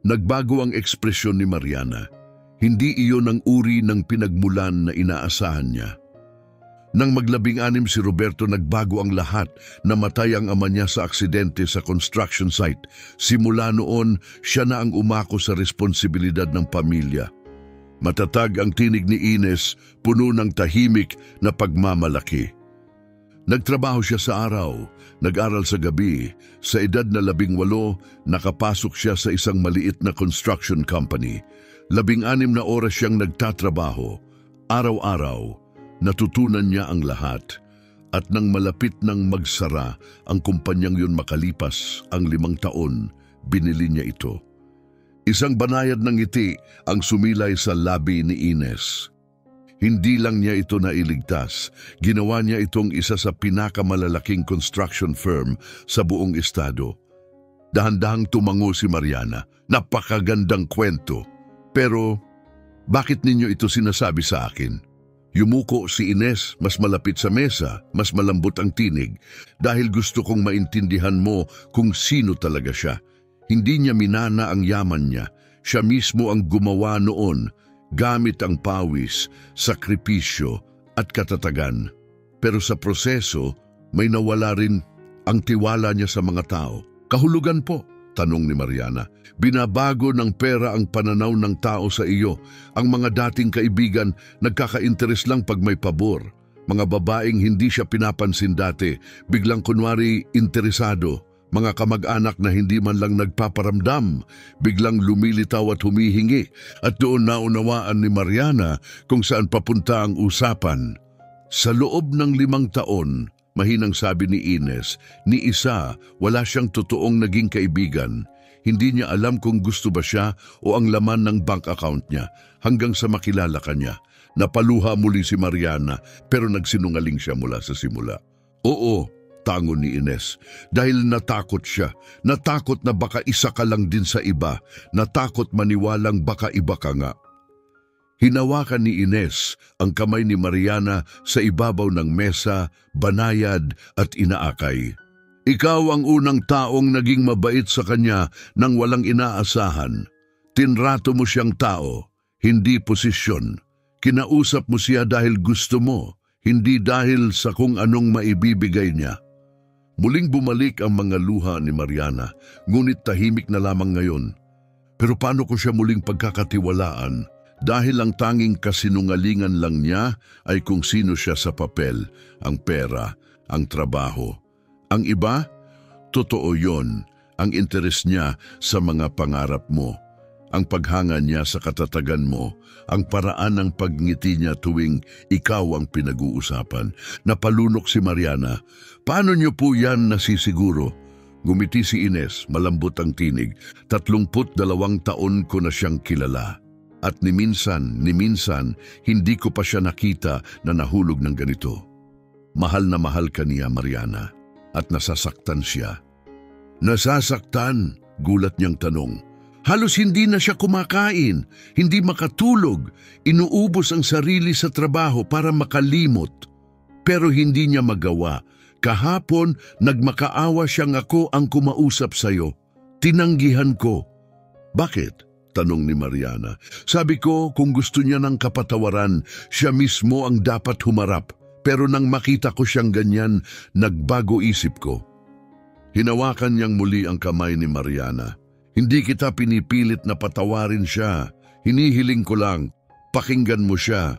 Nagbago ang ekspresyon ni Mariana. Hindi iyon ang uri ng pinagmulan na inaasahan niya. Nang maglabing-anim si Roberto, nagbago ang lahat. Namatay ang ama niya sa aksidente sa construction site. Simula noon, siya na ang umako sa responsibilidad ng pamilya. Matatag ang tinig ni Ines, puno ng tahimik na pagmamalaki. Nagtrabaho siya sa araw, nag-aral sa gabi. Sa edad na 18, nakapasok siya sa isang maliit na construction company. 16 na oras siyang nagtatrabaho. Araw-araw, natutunan niya ang lahat. At nang malapit nang magsara ang kumpanyang yun, makalipas ang 5 taon, binili niya ito. Isang banayad ng ngiti ang sumilay sa labi ni Ines. Hindi lang niya ito nailigtas, ginawa niya itong isa sa pinakamalalaking construction firm sa buong estado. Dahan-dahang tumango si Mariana. Napakagandang kwento. Pero bakit ninyo ito sinasabi sa akin? Yumuko si Ines, mas malapit sa mesa, mas malambot ang tinig, dahil gusto kong maintindihan mo kung sino talaga siya. Hindi niya minana ang yaman niya. Siya mismo ang gumawa noon, gamit ang pawis, sakripisyo at katatagan. Pero sa proseso, may nawala rin ang tiwala niya sa mga tao. Kahulugan po, tanong ni Mariana. Binabago ng pera ang pananaw ng tao sa iyo. Ang mga dating kaibigan, nagkaka-interes lang pag may pabor. Mga babaeng hindi siya pinapansin dati, biglang kunwari interesado. Mga kamag-anak na hindi man lang nagpaparamdam, biglang lumilitaw at humihingi, at doon naunawaan ni Mariana kung saan papunta ang usapan. Sa loob ng 5 taon, mahinang sabi ni Ines, ni isa wala siyang totoong naging kaibigan. Hindi niya alam kung gusto ba siya o ang laman ng bank account niya, hanggang sa makilala ka niya. Napaluha muli si Mariana, pero nagsinungaling siya mula sa simula. Oo, tango ni Ines, dahil natakot siya. Natakot na baka isa ka lang din sa iba. Natakot maniwalang baka iba ka nga. Hinawakan ni Ines ang kamay ni Mariana sa ibabaw ng mesa, banayad at inaakay. Ikaw ang unang taong naging mabait sa kanya nang walang inaasahan. Tinrato mo siyang tao, hindi posisyon. Kinausap mo siya dahil gusto mo, hindi dahil sa kung anong maibibigay niya. Muling bumalik ang mga luha ni Mariana, ngunit tahimik na lamang ngayon. Pero paano ko siya muling pagkakatiwalaan? Dahil ang tanging kasinungalingan lang niya ay kung sino siya sa papel, ang pera, ang trabaho. Ang iba, totoo yon, ang interes niya sa mga pangarap mo, ang paghanga niya sa katatagan mo, ang paraan ng pagngiti niya tuwing ikaw ang pinag-uusapan. Napalunok si Mariana. Paano niyo po yan nasisiguro? Gumiti si Ines, malambot ang tinig. 32 taon ko na siyang kilala. At ni minsan, hindi ko pa siya nakita na nahulog ng ganito. Mahal na mahal ka niya, Mariana. At nasasaktan siya. Nasasaktan? Gulat niyang tanong. Halos hindi na siya kumakain, hindi makatulog, inuubos ang sarili sa trabaho para makalimot. Pero hindi niya magawa. Kahapon, nagmakaawa siyang ako ang kumausap sa'yo. Tinanggihan ko. Bakit? Tanong ni Mariana. Sabi ko kung gusto niya ng kapatawaran, siya mismo ang dapat humarap. Pero nang makita ko siyang ganyan, nagbago isip ko. Hinawakan niyang muli ang kamay ni Mariana. Hindi kita pinipilit na patawarin siya. Hinihiling ko lang, pakinggan mo siya.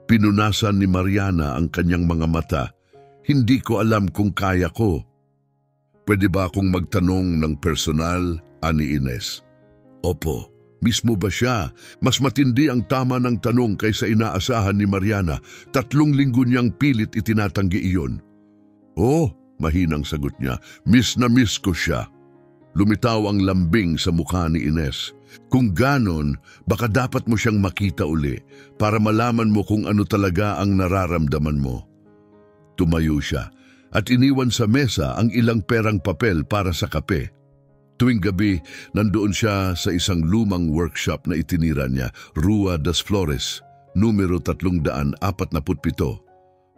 Pinunasan ni Mariana ang kanyang mga mata. Hindi ko alam kung kaya ko. Pwede ba akong magtanong ng personal, ani Ines? Opo, mismo ba siya? Mas matindi ang tama ng tanong kaysa inaasahan ni Mariana. 3 linggo niyang pilit itinatanggi iyon. Oh, mahinang sagot niya. Miss na miss ko siya. Lumitaw ang lambing sa mukha ni Ines. Kung ganon, baka dapat mo siyang makita uli para malaman mo kung ano talaga ang nararamdaman mo. Tumayo siya at iniwan sa mesa ang ilang perang papel para sa kape. Tuwing gabi, nandoon siya sa isang lumang workshop na itinira niya, Rua das Flores, numero 347.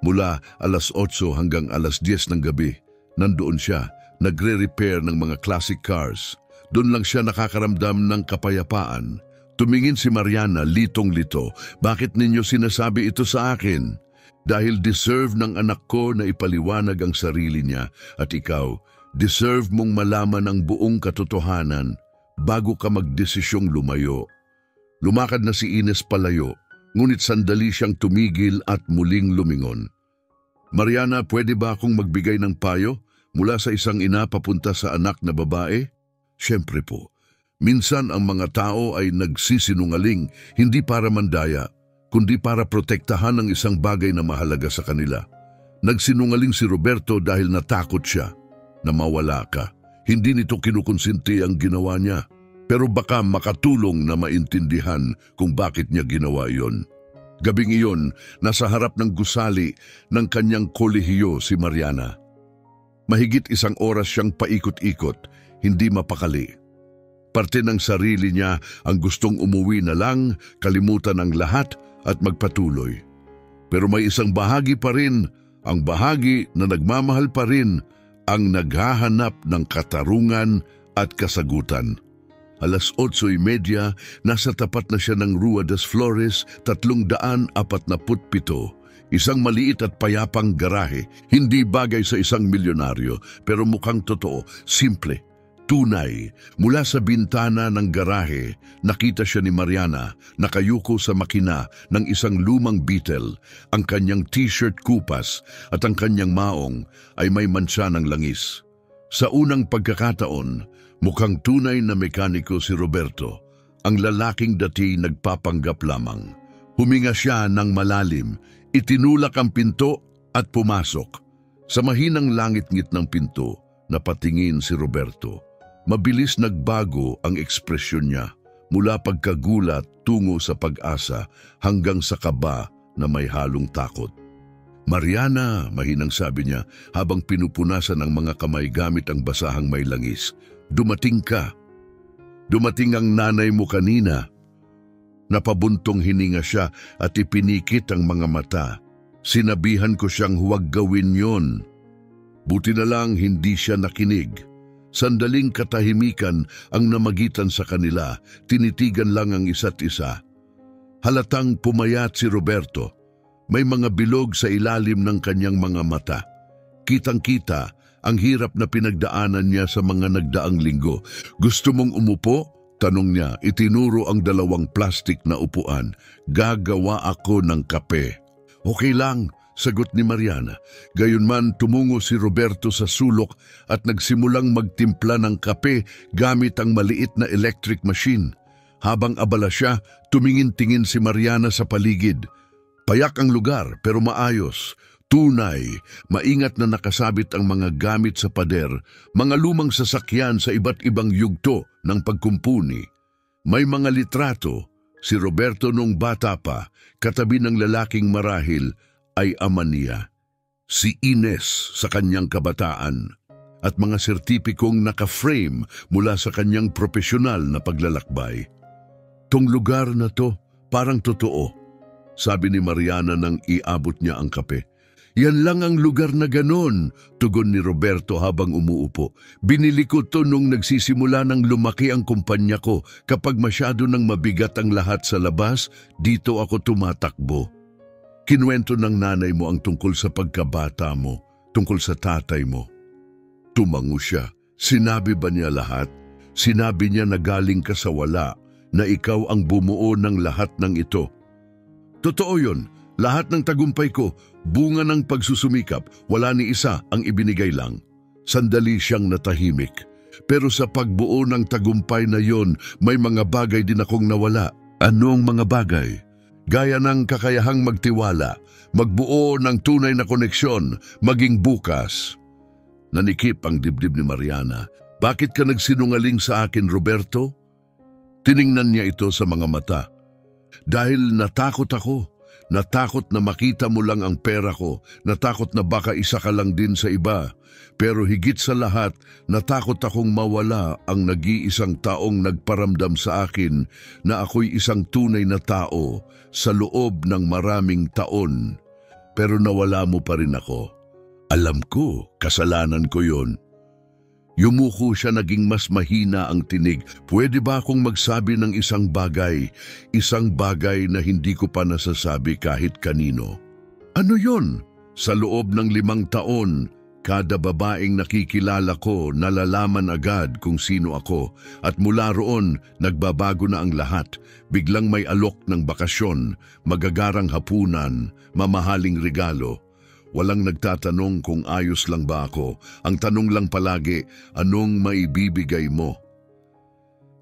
Mula alas 8 hanggang alas 10 ng gabi, nandoon siya, nagre-repair ng mga classic cars. Doon lang siya nakakaramdam ng kapayapaan. Tumingin si Mariana, litong-lito. Bakit ninyo sinasabi ito sa akin? Dahil deserve ng anak ko na ipaliwanag ang sarili niya at ikaw, deserve mong malaman ang buong katotohanan bago ka magdesisyong lumayo. Lumakad na si Ines palayo, ngunit sandali siyang tumigil at muling lumingon. Mariana, pwede ba akong magbigay ng payo mula sa isang ina papunta sa anak na babae? Siyempre po. Minsan ang mga tao ay nagsisinungaling hindi para mandaya, kundi para protektahan ang isang bagay na mahalaga sa kanila. Nagsinungaling si Roberto dahil natakot siya na mawala ka. Hindi nito kinukonsinti ang ginawa niya, pero baka makatulong na maintindihan kung bakit niya ginawa iyon. Gabing iyon, nasa harap ng gusali ng kanyang kolehiyo si Mariana. Mahigit 1 oras siyang paikot-ikot, hindi mapakali. Parte ng sarili niya ang gustong umuwi na lang, kalimutan ang lahat at magpatuloy. Pero may isang bahagi pa rin, ang bahagi na nagmamahal pa rin, ang naghahanap ng katarungan at kasagutan. 8:30, nasa tapat na siya ng Rua das Flores, 347, isang maliit at payapang garahe, hindi bagay sa isang milyonaryo, pero mukhang totoo, simple. Tunay, mula sa bintana ng garahe, nakita siya ni Mariana nakayuko sa makina ng isang lumang Beetle. Ang kanyang t-shirt kupas at ang kanyang maong ay may mansa ng langis. Sa unang pagkakataon, mukhang tunay na mekaniko si Roberto, ang lalaking dati nagpapanggap lamang. Huminga siya ng malalim, itinulak ang pinto at pumasok. Sa mahinang langit-ngit ng pinto, napatingin si Roberto. Mabilis nagbago ang ekspresyon niya mula pagkagulat tungo sa pag-asa hanggang sa kaba na may halong takot. Mariana, mahinang sabi niya habang pinupunasan ng mga kamay gamit ang basahang may langis. Dumating ka. Dumating ang nanay mo kanina. Napabuntong hininga siya at ipinikit ang mga mata. Sinabihan ko siyang huwag gawin yon. Buti na lang hindi siya nakinig. Sandaling katahimikan ang namagitan sa kanila, tinitigan lang ang isa't isa. Halatang pumayat si Roberto. May mga bilog sa ilalim ng kanyang mga mata. Kitang-kita ang hirap na pinagdaanan niya sa mga nagdaang linggo. Gusto mong umupo? Tanong niya, itinuro ang 2 plastik na upuan. Gagawa ako ng kape. Okay lang. Sagot ni Mariana. Gayunman tumungo si Roberto sa sulok at nagsimulang magtimpla ng kape gamit ang maliit na electric machine. Habang abala siya, tumingin-tingin si Mariana sa paligid. Payak ang lugar pero maayos. Tunay, maingat na nakasabit ang mga gamit sa pader, mga lumang sasakyan sa iba't ibang yugto ng pagkumpuni. May mga litrato. Si Roberto nung bata pa, katabi ng lalaking marahil, ay ama niya, si Ines sa kanyang kabataan, at mga sertipikong naka-frame mula sa kanyang profesional na paglalakbay. Tong lugar na to, parang totoo, sabi ni Mariana nang iabot niya ang kape. Yan lang ang lugar na ganon, tugon ni Roberto habang umuupo. Binili ko to nung nagsisimula ng lumaki ang kumpanya ko. Kapag masyado nang mabigat ang lahat sa labas, dito ako tumatakbo. Kinuwento ng nanay mo ang tungkol sa pagkabata mo, tungkol sa tatay mo. Tumango siya. Sinabi ba niya lahat? Sinabi niya na galing ka sa wala, na ikaw ang bumuo ng lahat ng ito. Totoo yun. Lahat ng tagumpay ko, bunga ng pagsusumikap, wala ni isa ang ibinigay lang. Sandali siyang natahimik. Pero sa pagbuo ng tagumpay na yon, may mga bagay din akong nawala. Anong mga bagay? Gaya ng kakayahang magtiwala, magbuo ng tunay na koneksyon, maging bukas. Nanikip ang dibdib ni Mariana. Bakit ka nagsinungaling sa akin, Roberto? Tiningnan niya ito sa mga mata. Dahil natakot ako. Natakot na makita mo lang ang pera ko. Natakot na baka isa ka lang din sa iba. Pero higit sa lahat, natakot akong mawala ang nag-iisang taong nagparamdam sa akin na ako'y isang tunay na tao sa loob ng maraming taon. Pero nawala mo pa rin ako. Alam ko, kasalanan ko yon. Yumuko siya, naging mas mahina ang tinig. Pwede ba akong magsabi ng isang bagay na hindi ko pa nasasabi kahit kanino? Ano yon? Sa loob ng 5 taon, kada babaeng nakikilala ko nalalaman agad kung sino ako at mula roon nagbabago na ang lahat. Biglang may alok ng bakasyon, magagarang hapunan, mamahaling regalo. Walang nagtatanong kung ayos lang ba ako. Ang tanong lang palagi, anong maibibigay mo?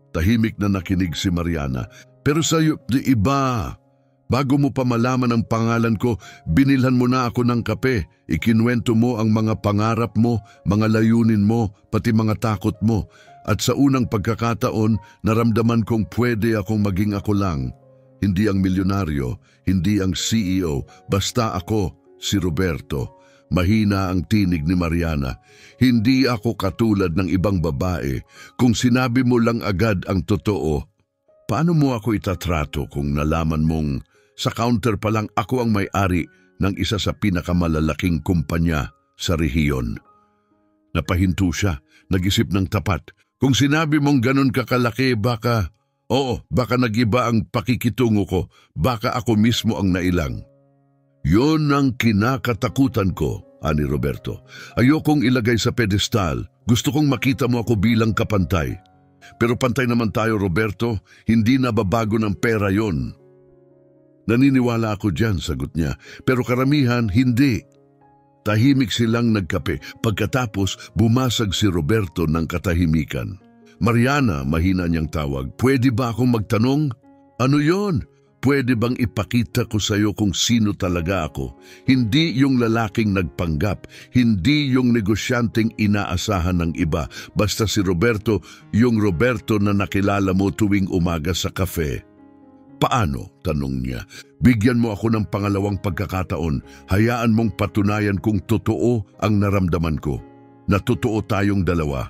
Tahimik na nakinig si Mariana. Pero sa'yo, di iba. Bago mo pa malaman ang pangalan ko, binilhan mo na ako ng kape. Ikinwento mo ang mga pangarap mo, mga layunin mo, pati mga takot mo. At sa unang pagkakataon, naramdaman kong pwede akong maging ako lang. Hindi ang milyonaryo, hindi ang CEO, basta ako, si Roberto. Mahina ang tinig ni Mariana. Hindi ako katulad ng ibang babae. Kung sinabi mo lang agad ang totoo, paano mo ako itatrato kung nalaman mong sa counter pa lang ako ang may-ari ng isa sa pinakamalalaking kumpanya sa rehiyon? Napahinto siya, nag-isip ng tapat. Kung sinabi mong ganun kakalaki, baka nag-iba ang pakikitungo ko, baka ako mismo ang nailang. Yon ang kinakatakutan ko, ani Roberto. Ayokong ilagay sa pedestal. Gusto kong makita mo ako bilang kapantay. Pero pantay naman tayo, Roberto. Hindi nababago ng pera yon. Naniniwala ako dyan, sagot niya. Pero karamihan, hindi. Tahimik silang nagkape. Pagkatapos, bumasag si Roberto ng katahimikan. Mariana, mahina niyang tawag. Pwede ba akong magtanong? Ano yon? Pwede bang ipakita ko sa iyo kung sino talaga ako? Hindi yung lalaking nagpanggap, hindi yung negosyanteng inaasahan ng iba. Basta si Roberto, yung Roberto na nakilala mo tuwing umaga sa kafe. Paano? Tanong niya. Bigyan mo ako ng pangalawang pagkakataon. Hayaan mong patunayan kung totoo ang naramdaman ko. Na totoo tayong dalawa.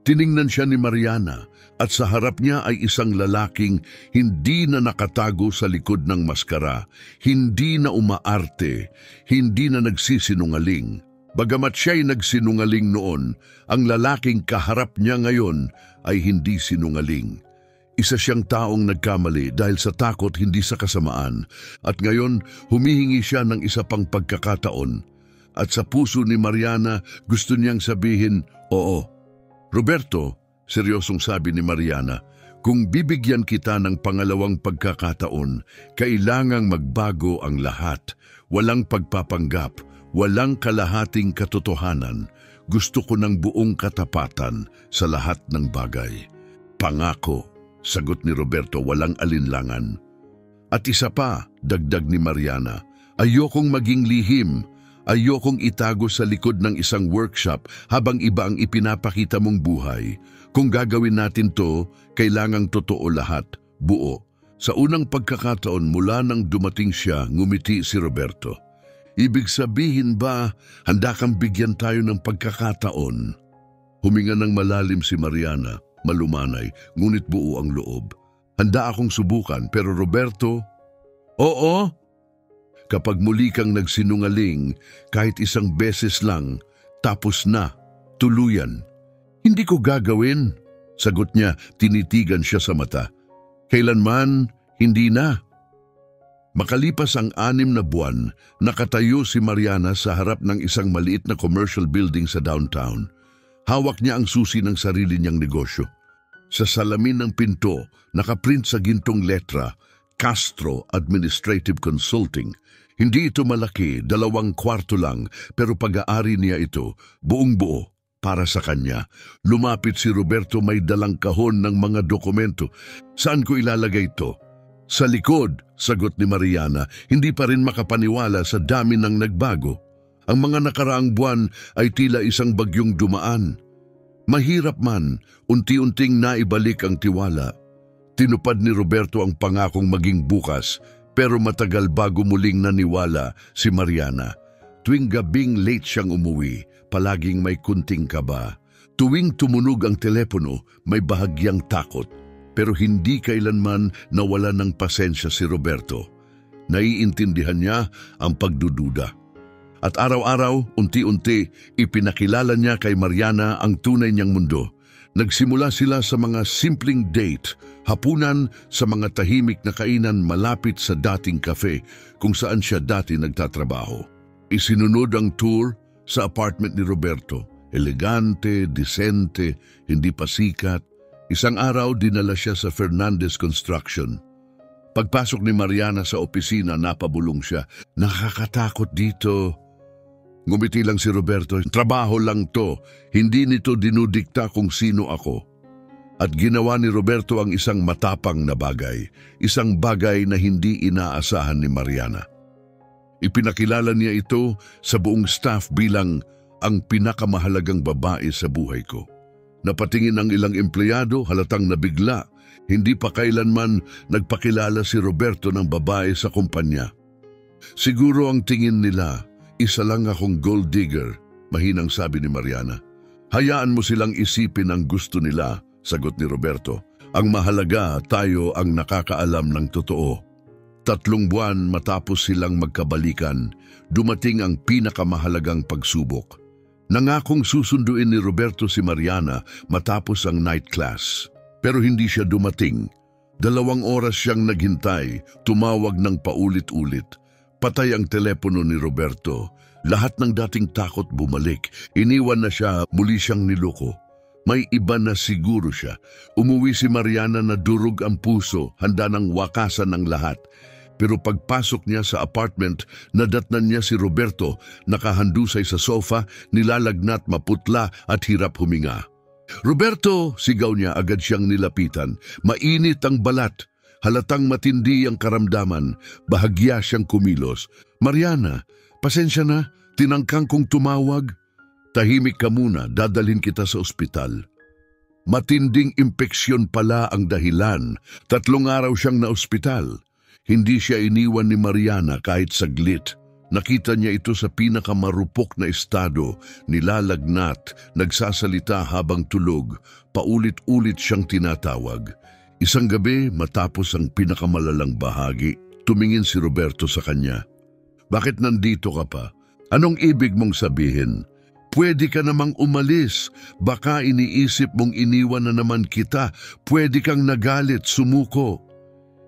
Tiningnan siya ni Mariana at sa harap niya ay isang lalaking hindi na nakatago sa likod ng maskara, hindi na umaarte, hindi na nagsisinungaling. Bagamat siya'y nagsinungaling noon, ang lalaking kaharap niya ngayon ay hindi sinungaling. Isa siyang taong nagkamali dahil sa takot, hindi sa kasamaan. At ngayon, humihingi siya ng isa pang pagkakataon. At sa puso ni Mariana, gusto niyang sabihin, oo. Roberto, seryosong sabi ni Mariana, kung bibigyan kita ng pangalawang pagkakataon, kailangang magbago ang lahat. Walang pagpapanggap, walang kalahating katotohanan. Gusto ko ng buong katapatan sa lahat ng bagay. Pangako, sagot ni Roberto, walang alinlangan. At isa pa, dagdag ni Mariana, ayokong maging lihim. Ayokong itago sa likod ng isang workshop habang iba ang ipinapakita mong buhay. Kung gagawin natin to, kailangang totoo lahat, buo. Sa unang pagkakataon mula nang dumating siya, ngumiti si Roberto. Ibig sabihin ba, handa kang bigyan tayo ng pagkakataon? Huminga ng malalim si Mariana, malumanay, ngunit buo ang loob. Handa akong subukan, pero Roberto, oo? Kapag muli kang nagsinungaling, kahit isang beses lang, tapos na, tuluyan. Hindi ko gagawin, sagot niya, tinitigan siya sa mata. Kailanman, hindi na. Makalipas ang 6 na buwan, nakatayo si Mariana sa harap ng isang maliit na commercial building sa downtown. Hawak niya ang susi ng sarili niyang negosyo. Sa salamin ng pinto, nakaprint sa gintong letra, Castro Administrative Consulting. Hindi ito malaki, 2 kwarto lang, pero pag-aari niya ito, buong buo, para sa kanya. Lumapit si Roberto, may dalang kahon ng mga dokumento. Saan ko ilalagay ito? Sa likod, sagot ni Mariana, hindi pa rin makapaniwala sa dami ng nagbago. Ang mga nakaraang buwan ay tila isang bagyong dumaan. Mahirap man, unti-unting naibalik ang tiwala. Tinupad ni Roberto ang pangakong maging bukas, pero matagal bago muling naniwala si Mariana. Tuwing gabing late siyang umuwi, palaging may kunting kaba. Tuwing tumunog ang telepono, may bahagyang takot. Pero hindi kailanman nawala ng pasensya si Roberto. Naiintindihan niya ang pagdududa. At araw-araw, unti-unti, ipinakilala niya kay Mariana ang tunay niyang mundo. Nagsimula sila sa mga simpleng date, hapunan sa mga tahimik na kainan malapit sa dating cafe kung saan siya dati nagtatrabaho. Isinunod ang tour sa apartment ni Roberto. Elegante, disente, hindi pa sikat. Isang araw dinala siya sa Fernandez Construction. Pagpasok ni Mariana sa opisina, napabulong siya. Nakakatakot dito. Ngumiti lang si Roberto. Trabaho lang to. Hindi nito dinudikta kung sino ako. At ginawa ni Roberto ang isang matapang na bagay. Isang bagay na hindi inaasahan ni Mariana. Ipinakilala niya ito sa buong staff bilang ang pinakamahalagang babae sa buhay ko. Napatingin ang ilang empleyado, halatang nabigla. Hindi pa kailanman nagpakilala si Roberto ng babae sa kumpanya. Siguro ang tingin nila, isa lang akong gold digger, mahinang sabi ni Mariana. Hayaan mo silang isipin ang gusto nila, sagot ni Roberto. Ang mahalaga, tayo ang nakakaalam ng totoo. 3 buwan matapos silang magkabalikan, dumating ang pinakamahalagang pagsubok. Nangakong susunduin ni Roberto si Mariana matapos ang night class. Pero hindi siya dumating. 2 oras siyang naghintay, tumawag ng paulit-ulit. Patay ang telepono ni Roberto. Lahat ng dating takot bumalik. Iniwan na siya, muli siyang niloko. May iba na siguro siya. Umuwi si Mariana na durog ang puso, handa ng wakasan ng lahat. Pero pagpasok niya sa apartment, nadatnan niya si Roberto, nakahandusay sa sofa, nilalagnat, maputla at hirap huminga. Roberto, sigaw niya, agad siyang nilapitan. Mainit ang balat. Halatang matindi ang karamdaman. Bahagya siyang kumilos. Mariana, pasensya na. Tinangkang kong tumawag. Tahimik ka muna, dadalhin kita sa ospital. Matinding impeksyon pala ang dahilan. 3 araw siyang na-ospital. Hindi siya iniwan ni Mariana kahit saglit. Nakita niya ito sa pinakamarupok na estado, nilalagnat, nagsasalita habang tulog, paulit-ulit siyang tinatawag. Isang gabi, matapos ang pinakamalalang bahagi, tumingin si Roberto sa kanya. Bakit nandito ka pa? Anong ibig mong sabihin? Pwede ka namang umalis. Baka iniisip mong iniwan na naman kita. Pwede kang nagalit, sumuko.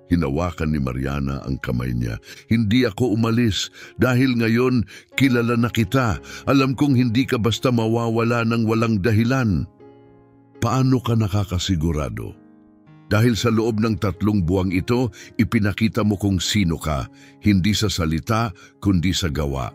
Hinawakan ni Mariana ang kamay niya. Hindi ako umalis dahil ngayon kilala na kita. Alam kong hindi ka basta mawawala ng walang dahilan. Paano ka nakakasigurado? Dahil sa loob ng 3 buwang ito, ipinakita mo kung sino ka, hindi sa salita kundi sa gawa.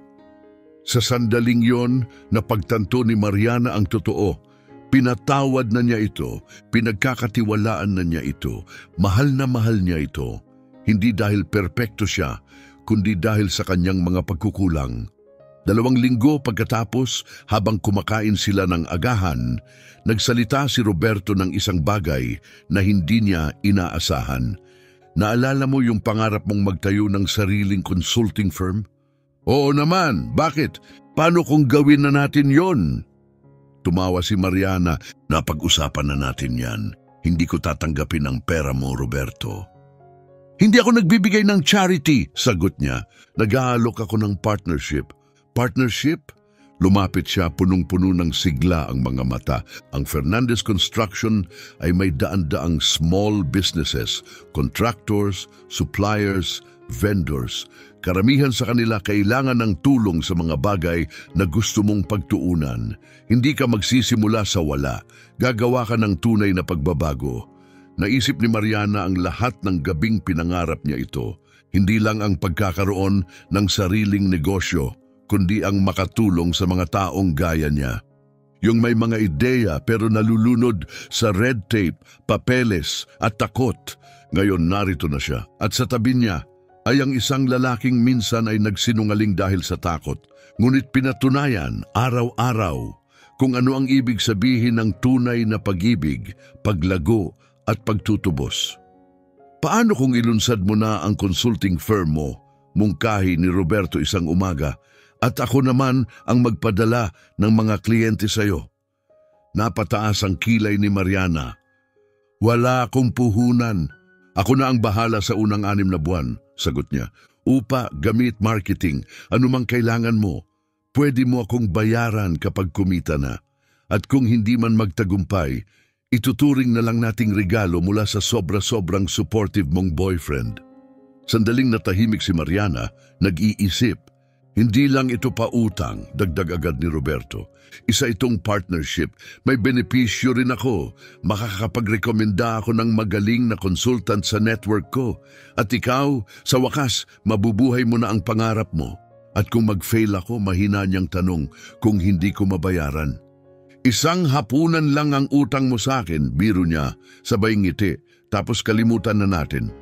Sa sandaling yon, napagtanto ni Mariana ang totoo. Pinatawad na niya ito, pinagkakatiwalaan na niya ito, mahal na mahal niya ito. Hindi dahil perpekto siya, kundi dahil sa kanyang mga pagkukulang. 2 linggo pagkatapos, habang kumakain sila ng agahan, nagsalita si Roberto ng isang bagay na hindi niya inaasahan. Naalala mo yung pangarap mong magtayo ng sariling consulting firm? Oo naman, bakit? Paano kung gawin na natin yon? Tumawa si Mariana, napag-usapan na natin yan. Hindi ko tatanggapin ang pera mo, Roberto. Hindi ako nagbibigay ng charity, sagot niya. Nag-aalok ako ng partnership. Partnership? Lumapit siya, punong-puno ng sigla ang mga mata. Ang Fernandez Construction ay may daan-daang small businesses, contractors, suppliers, vendors. Karamihan sa kanila kailangan ng tulong sa mga bagay na gusto mong pagtuunan. Hindi ka magsisimula sa wala. Gagawa ka ng tunay na pagbabago. Naisip ni Mariana ang lahat ng gabing pinangarap niya ito. Hindi lang ang pagkakaroon ng sariling negosyo, kundi ang makatulong sa mga taong gaya niya. Yung may mga ideya pero nalulunod sa red tape, papeles at takot. Ngayon narito na siya at sa tabi niya ay ang isang lalaking minsan ay nagsinungaling dahil sa takot, ngunit pinatunayan araw-araw kung ano ang ibig sabihin ng tunay na pag-ibig, paglago at pagtutubos. Paano kung ilunsad mo na ang consulting firm mo, mungkahi ni Roberto isang umaga, at ako naman ang magpadala ng mga kliyente sa iyo? Napataas ang kilay ni Mariana. Wala akong puhunan. Ako na ang bahala sa unang 6 na buwan, sagot niya. Upa, gamit, marketing, anumang kailangan mo. Pwede mo akong bayaran kapag kumita na. At kung hindi man magtagumpay, Ituturing na lang nating regalo mula sa sobra-sobrang supportive mong boyfriend. Sandaling natahimik si Mariana, nag-iisip. Hindi lang ito pa utang, dagdag agad ni Roberto. Isa itong partnership. May benepisyo rin ako. Makakapag-rekomenda ako ng magaling na consultant sa network ko. At ikaw, sa wakas, mabubuhay mo na ang pangarap mo. At kung mag-fail ako, mahina niyang tanong kung hindi ko mabayaran. Isang hapunan lang ang utang mo sa akin, biro niya, sabay ngiti, tapos kalimutan na natin.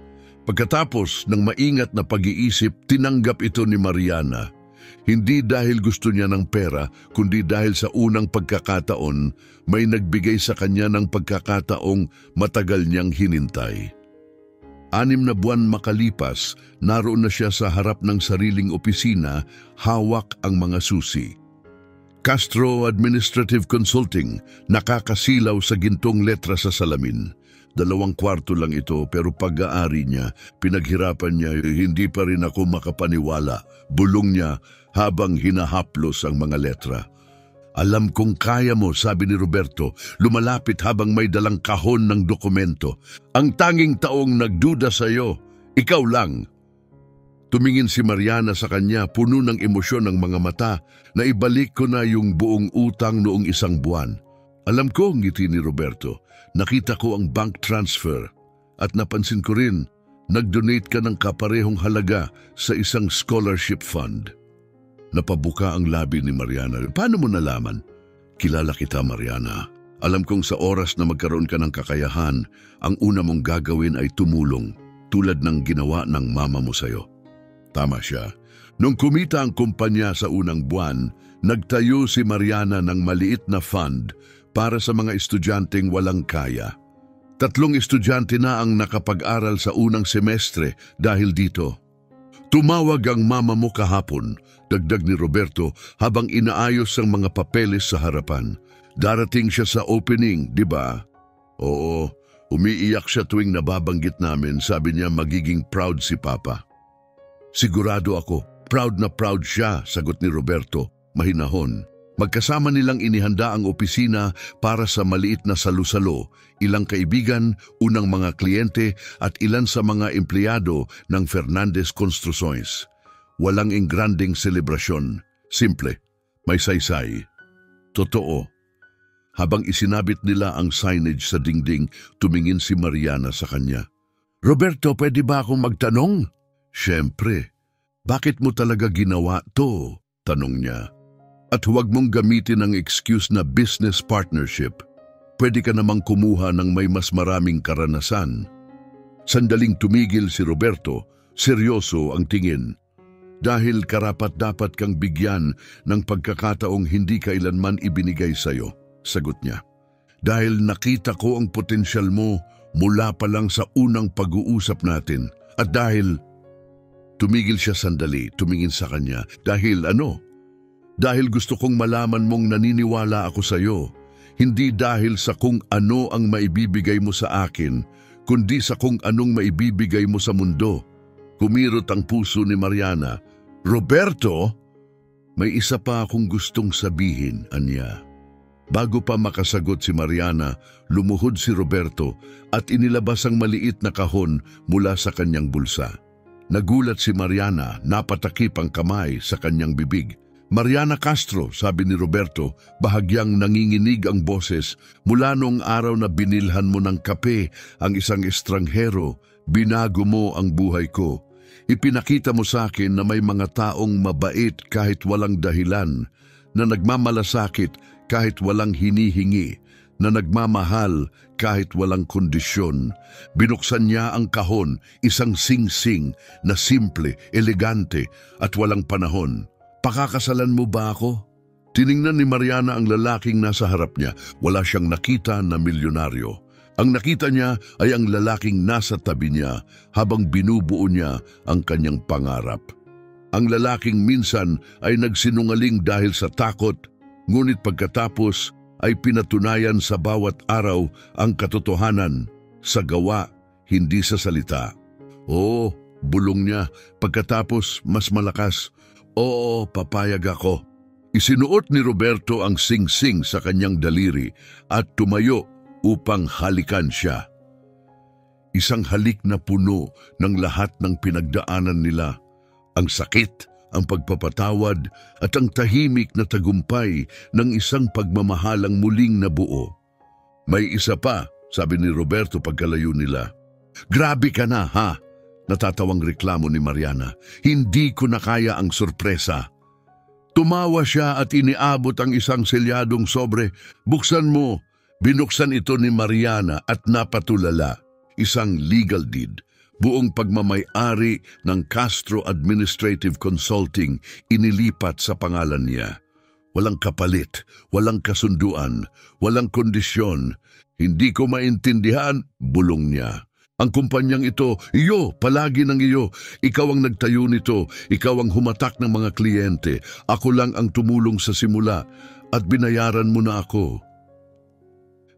Pagkatapos ng maingat na pag-iisip, tinanggap ito ni Mariana. Hindi dahil gusto niya ng pera, kundi dahil sa unang pagkakataon, may nagbigay sa kanya ng pagkakataong matagal niyang hinintay. 6 na buwan makalipas, naroon na siya sa harap ng sariling opisina, hawak ang mga susi. Castro Administrative Consulting, nakakasilaw sa gintong letra sa salamin. 2 kwarto lang ito pero pag-aari niya, pinaghirapan niya, hindi pa rin ako makapaniwala. Bulong niya habang hinahaplos ang mga letra. Alam kong kaya mo, sabi ni Roberto, lumalapit habang may dalang kahon ng dokumento. Ang tanging taong nagduda sa iyo, ikaw lang. Tumingin si Mariana sa kanya, puno ng emosyon ng mga mata, na ibalik ko na yung buong utang noong 1 buwan. Alam ko, ngiti ni Roberto, nakita ko ang bank transfer at napansin ko rin, nag-donate ka ng kaparehong halaga sa isang scholarship fund. Napabuka ang labi ni Mariana. Paano mo nalaman? Kilala kita, Mariana. Alam kong sa oras na magkaroon ka ng kakayahan, ang una mong gagawin ay tumulong, tulad ng ginawa ng mama mo sa'yo. Tama siya. Nung kumita ang kumpanya sa unang buwan, nagtayo si Mariana ng maliit na fund para sa mga estudyanteng walang kaya. 3 estudyante na ang nakapag-aral sa unang semestre dahil dito. Tumawag ang mama mo kahapon, dagdag ni Roberto habang inaayos ang mga papeles sa harapan. Darating siya sa opening, di ba? Oo, umiiyak siya tuwing nababanggit namin. Sabi niya magiging proud si Papa. Sigurado ako, proud na proud siya, sagot ni Roberto, mahinahon. Magkasama nilang inihanda ang opisina para sa maliit na salu-salo, ilang kaibigan, unang mga kliyente at ilan sa mga empleyado ng Fernandez Construcciones. Walang engranding selebrasyon, simple, may saysay. Totoo. Habang isinabit nila ang signage sa dingding, tumingin si Mariana sa kanya. Roberto, pwede ba akong magtanong? Siyempre, bakit mo talaga ginawa to? Tanong niya. At huwag mong gamitin ang excuse na business partnership. Pwede ka namang kumuha ng may mas maraming karanasan. Sandaling tumigil si Roberto, seryoso ang tingin. Dahil karapat-dapat kang bigyan ng pagkakataong hindi kailanman ibinigay sa'yo, sagot niya. Dahil nakita ko ang potensyal mo mula pa lang sa unang pag-uusap natin. At dahil tumigil siya sandali, tumingin sa kanya. Dahil ano? Dahil gusto kong malaman mong naniniwala ako sa iyo, hindi dahil sa kung ano ang maibibigay mo sa akin, kundi sa kung anong maibibigay mo sa mundo. Kumirot ang puso ni Mariana. Roberto, may isa pa akong gustong sabihin, anya. Bago pa makasagot si Mariana, lumuhod si Roberto at inilabas ang maliit na kahon mula sa kanyang bulsa. Nagulat si Mariana, napatakip ang kamay sa kanyang bibig. Mariana Castro, sabi ni Roberto, bahagyang nanginginig ang boses, mula noong araw na binilhan mo ng kape ang isang estranghero, binago mo ang buhay ko. Ipinakita mo sa akin na may mga taong mabait kahit walang dahilan, na nagmamalasakit kahit walang hinihingi, na nagmamahal kahit walang kondisyon. Binuksan niya ang kahon, isang sing-sing na simple, elegante at walang panahon. Pakakasalan mo ba ako? Tiningnan ni Mariana ang lalaking nasa harap niya. Wala siyang nakita na milyonaryo. Ang nakita niya ay ang lalaking nasa tabi niya habang binubuo niya ang kanyang pangarap. Ang lalaking minsan ay nagsinungaling dahil sa takot, ngunit pagkatapos ay pinatunayan sa bawat araw ang katotohanan, sa gawa, hindi sa salita. Oo, bulong niya, pagkatapos mas malakas. Oo, papayag ako. Isinuot ni Roberto ang sing-sing sa kanyang daliri at tumayo, upang halikan siya. Isang halik na puno ng lahat ng pinagdaanan nila, ang sakit, ang pagpapatawad at ang tahimik na tagumpay ng isang pagmamahalang muling nabuo. May isa pa, sabi ni Roberto pagkalayo nila. Grabe ka na, ha? Natatawang reklamo ni Mariana. Hindi ko na kaya ang sorpresa. Tumawa siya at iniabot ang isang selyadong sobre. Buksan mo. Binuksan ito ni Mariana at napatulala. Isang legal deed. Buong pagmamay-ari ng Castro Administrative Consulting inilipat sa pangalan niya. Walang kapalit, walang kasunduan, walang kondisyon. Hindi ko maintindihan, bulong niya. Ang kumpanyang ito, iyo, palagi ng iyo. Ikaw ang nagtayo nito, ikaw ang humatak ng mga kliyente. Ako lang ang tumulong sa simula at binayaran mo na ako.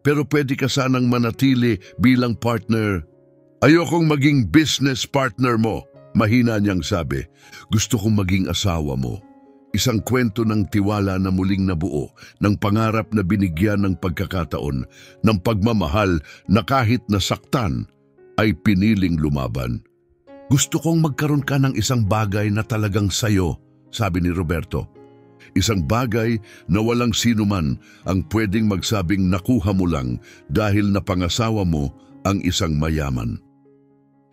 Pero pwede ka sanang manatili bilang partner. Ayokong maging business partner mo, mahina niyang sabi. Gusto kong maging asawa mo. Isang kwento ng tiwala na muling nabuo, ng pangarap na binigyan ng pagkakataon, ng pagmamahal na kahit nasaktan ay piniling lumaban. Gusto kong magkaroon ka ng isang bagay na talagang sayo, sabi ni Roberto. Isang bagay na walang sinuman ang pwedeng magsabing nakuha mo lang dahil napangasawa mo ang isang mayaman.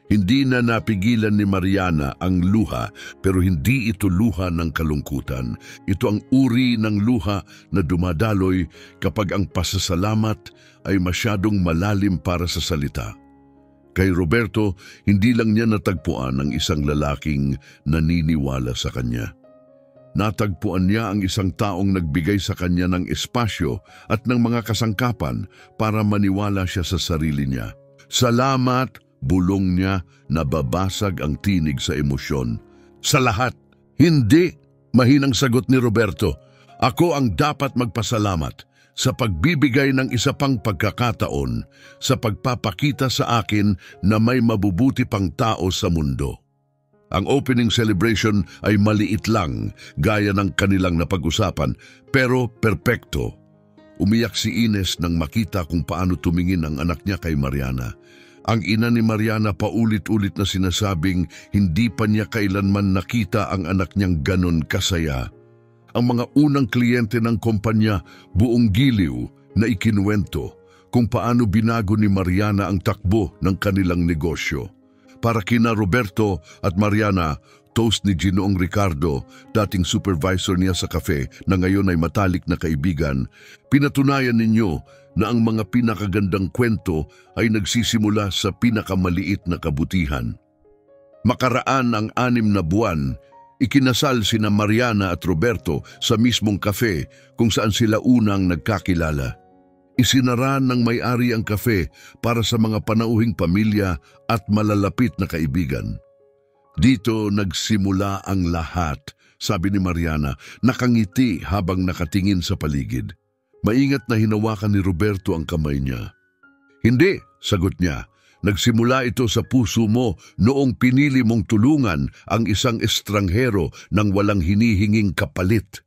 Hindi na napigilan ni Mariana ang luha, pero hindi ito luha ng kalungkutan. Ito ang uri ng luha na dumadaloy kapag ang pasasalamat ay masyadong malalim para sa salita. Kay Roberto, hindi lang niya natagpuan ang isang lalaking naniniwala sa kanya. Natagpuan niya ang isang taong nagbigay sa kanya ng espasyo at ng mga kasangkapan para maniwala siya sa sarili niya. Salamat! Bulong niya, nababasag ang tinig sa emosyon. Sa lahat, hindi, mahinang sagot ni Roberto. Ako ang dapat magpasalamat sa pagbibigay ng isa pang pagkakataon, sa pagpapakita sa akin na may mabubuti pang tao sa mundo. Ang opening celebration ay maliit lang, gaya ng kanilang napag-usapan, pero perpekto. Umiyak si Ines nang makita kung paano tumingin ang anak niya kay Mariana. Ang ina ni Mariana paulit-ulit na sinasabing hindi pa niya kailanman nakita ang anak niyang ganon kasaya. Ang mga unang kliyente ng kumpanya buong giliw na ikinuwento kung paano binago ni Mariana ang takbo ng kanilang negosyo. Para kina Roberto at Mariana, toast ni Ginoong Ricardo, dating supervisor niya sa cafe na ngayon ay matalik na kaibigan, pinatunayan ninyo na ang mga pinakagandang kwento ay nagsisimula sa pinakamaliit na kabutihan. Makaraan ang 6 na buwan, ikinasal sina Mariana at Roberto sa mismong kafe kung saan sila unang nagkakilala. Isinara ng may-ari ang kafe para sa mga panauhing pamilya at malalapit na kaibigan. Dito nagsimula ang lahat, sabi ni Mariana, nakangiti habang nakatingin sa paligid. Maingat na hinawakan ni Roberto ang kamay niya. Hindi, sagot niya. Nagsimula ito sa puso mo noong pinili mong tulungan ang isang estranghero nang walang hinihinging kapalit.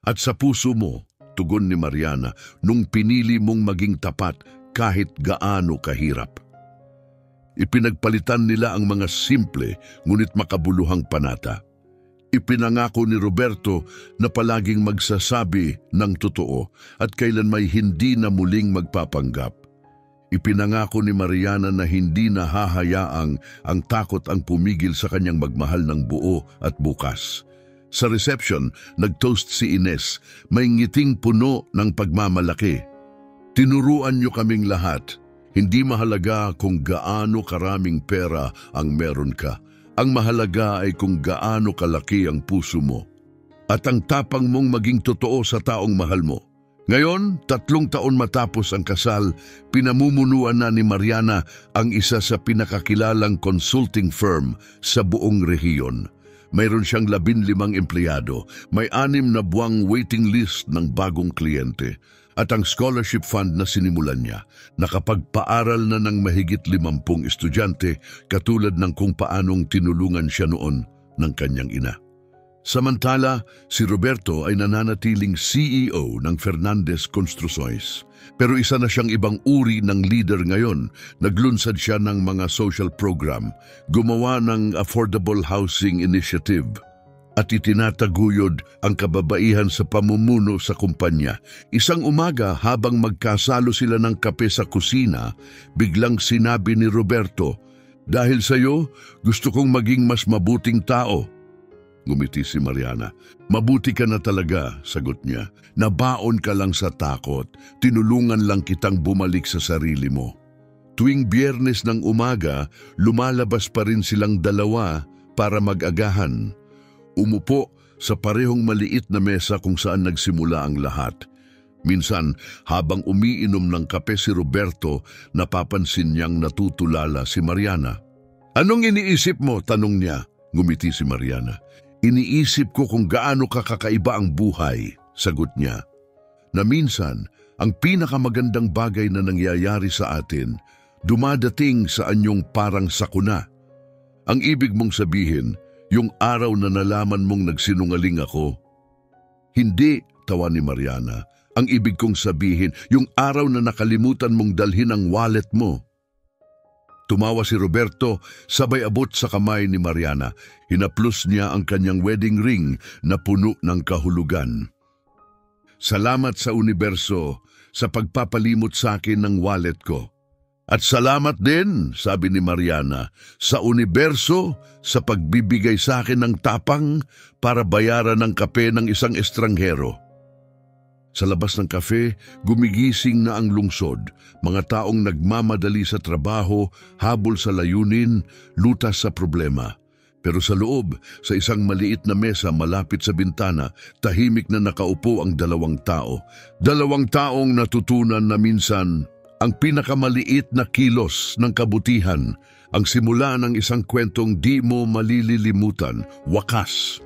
At sa puso mo, tugon ni Mariana, nung pinili mong maging tapat kahit gaano kahirap. Ipinagpalitan nila ang mga simple ngunit makabuluhang panata. Ipinangako ni Roberto na palaging magsasabi ng totoo at kailan may hindi na muling magpapanggap. Ipinangako ni Mariana na hindi na hahayaang ang takot ang pumigil sa kanyang magmahal ng buo at bukas. Sa reception, nag-toast si Ines, may ngiting puno ng pagmamalaki. Tinuruan niyo kaming lahat. Hindi mahalaga kung gaano karaming pera ang meron ka. Ang mahalaga ay kung gaano kalaki ang puso mo. At ang tapang mong maging totoo sa taong mahal mo. Ngayon, 3 taon matapos ang kasal, pinamumunuan na ni Mariana ang isa sa pinakakilalang consulting firm sa buong rehiyon. Mayroon siyang 15 empleyado, may 6 na buwang waiting list ng bagong kliyente. At ang scholarship fund na sinimulan niya, nakapagpaaral na ng mahigit 50 estudyante katulad ng kung paanong tinulungan siya noon ng kanyang ina. Samantala, si Roberto ay nananatiling CEO ng Fernandez Construcciones. Pero isa na siyang ibang uri ng leader ngayon. Naglunsad siya ng mga social program, gumawa ng Affordable Housing Initiative, at itinataguyod ang kababaihan sa pamumuno sa kumpanya. Isang umaga habang magkasalo sila ng kape sa kusina, biglang sinabi ni Roberto, "Dahil sa'yo, gusto kong maging mas mabuting tao." Ngumiti si Mariana. "Mabuti ka na talaga," sagot niya. "Nabaon ka lang sa takot. Tinulungan lang kitang bumalik sa sarili mo." Tuwing Biyernes ng umaga, lumalabas pa rin silang dalawa para mag-agahan. Umupo sa parehong maliit na mesa kung saan nagsimula ang lahat. Minsan, habang umiinom ng kape si Roberto, napapansin niyang natutulala si Mariana. "Anong iniisip mo?" tanong niya. Ngumiti si Mariana. "Iniisip ko kung gaano kakaiba ang buhay," sagot niya. "Na minsan, ang pinakamagandang bagay na nangyayari sa atin, dumadating sa anyong parang sakuna. Ang ibig mong sabihin, yung araw na nalaman mong nagsinungaling ako." "Hindi," tawa ni Mariana. "Ang ibig kong sabihin, yung araw na nakalimutan mong dalhin ang wallet mo." Tumawa si Roberto, sabay abot sa kamay ni Mariana. Hinaplos niya ang kanyang wedding ring na puno ng kahulugan. "Salamat sa universo sa pagpapalimot sa akin ng wallet ko. At salamat din," sabi ni Mariana, "sa universo sa pagbibigay sa akin ng tapang para bayaran ng kape ng isang estranghero." Sa labas ng kafe, gumigising na ang lungsod. Mga taong nagmamadali sa trabaho, habol sa layunin, lutas sa problema. Pero sa loob, sa isang maliit na mesa malapit sa bintana, tahimik na nakaupo ang dalawang tao. Dalawang taong natutunan na minsan ang pinakamaliit na kilos ng kabutihan, ang simula ng isang kwentong di mo malililimutan, wakas.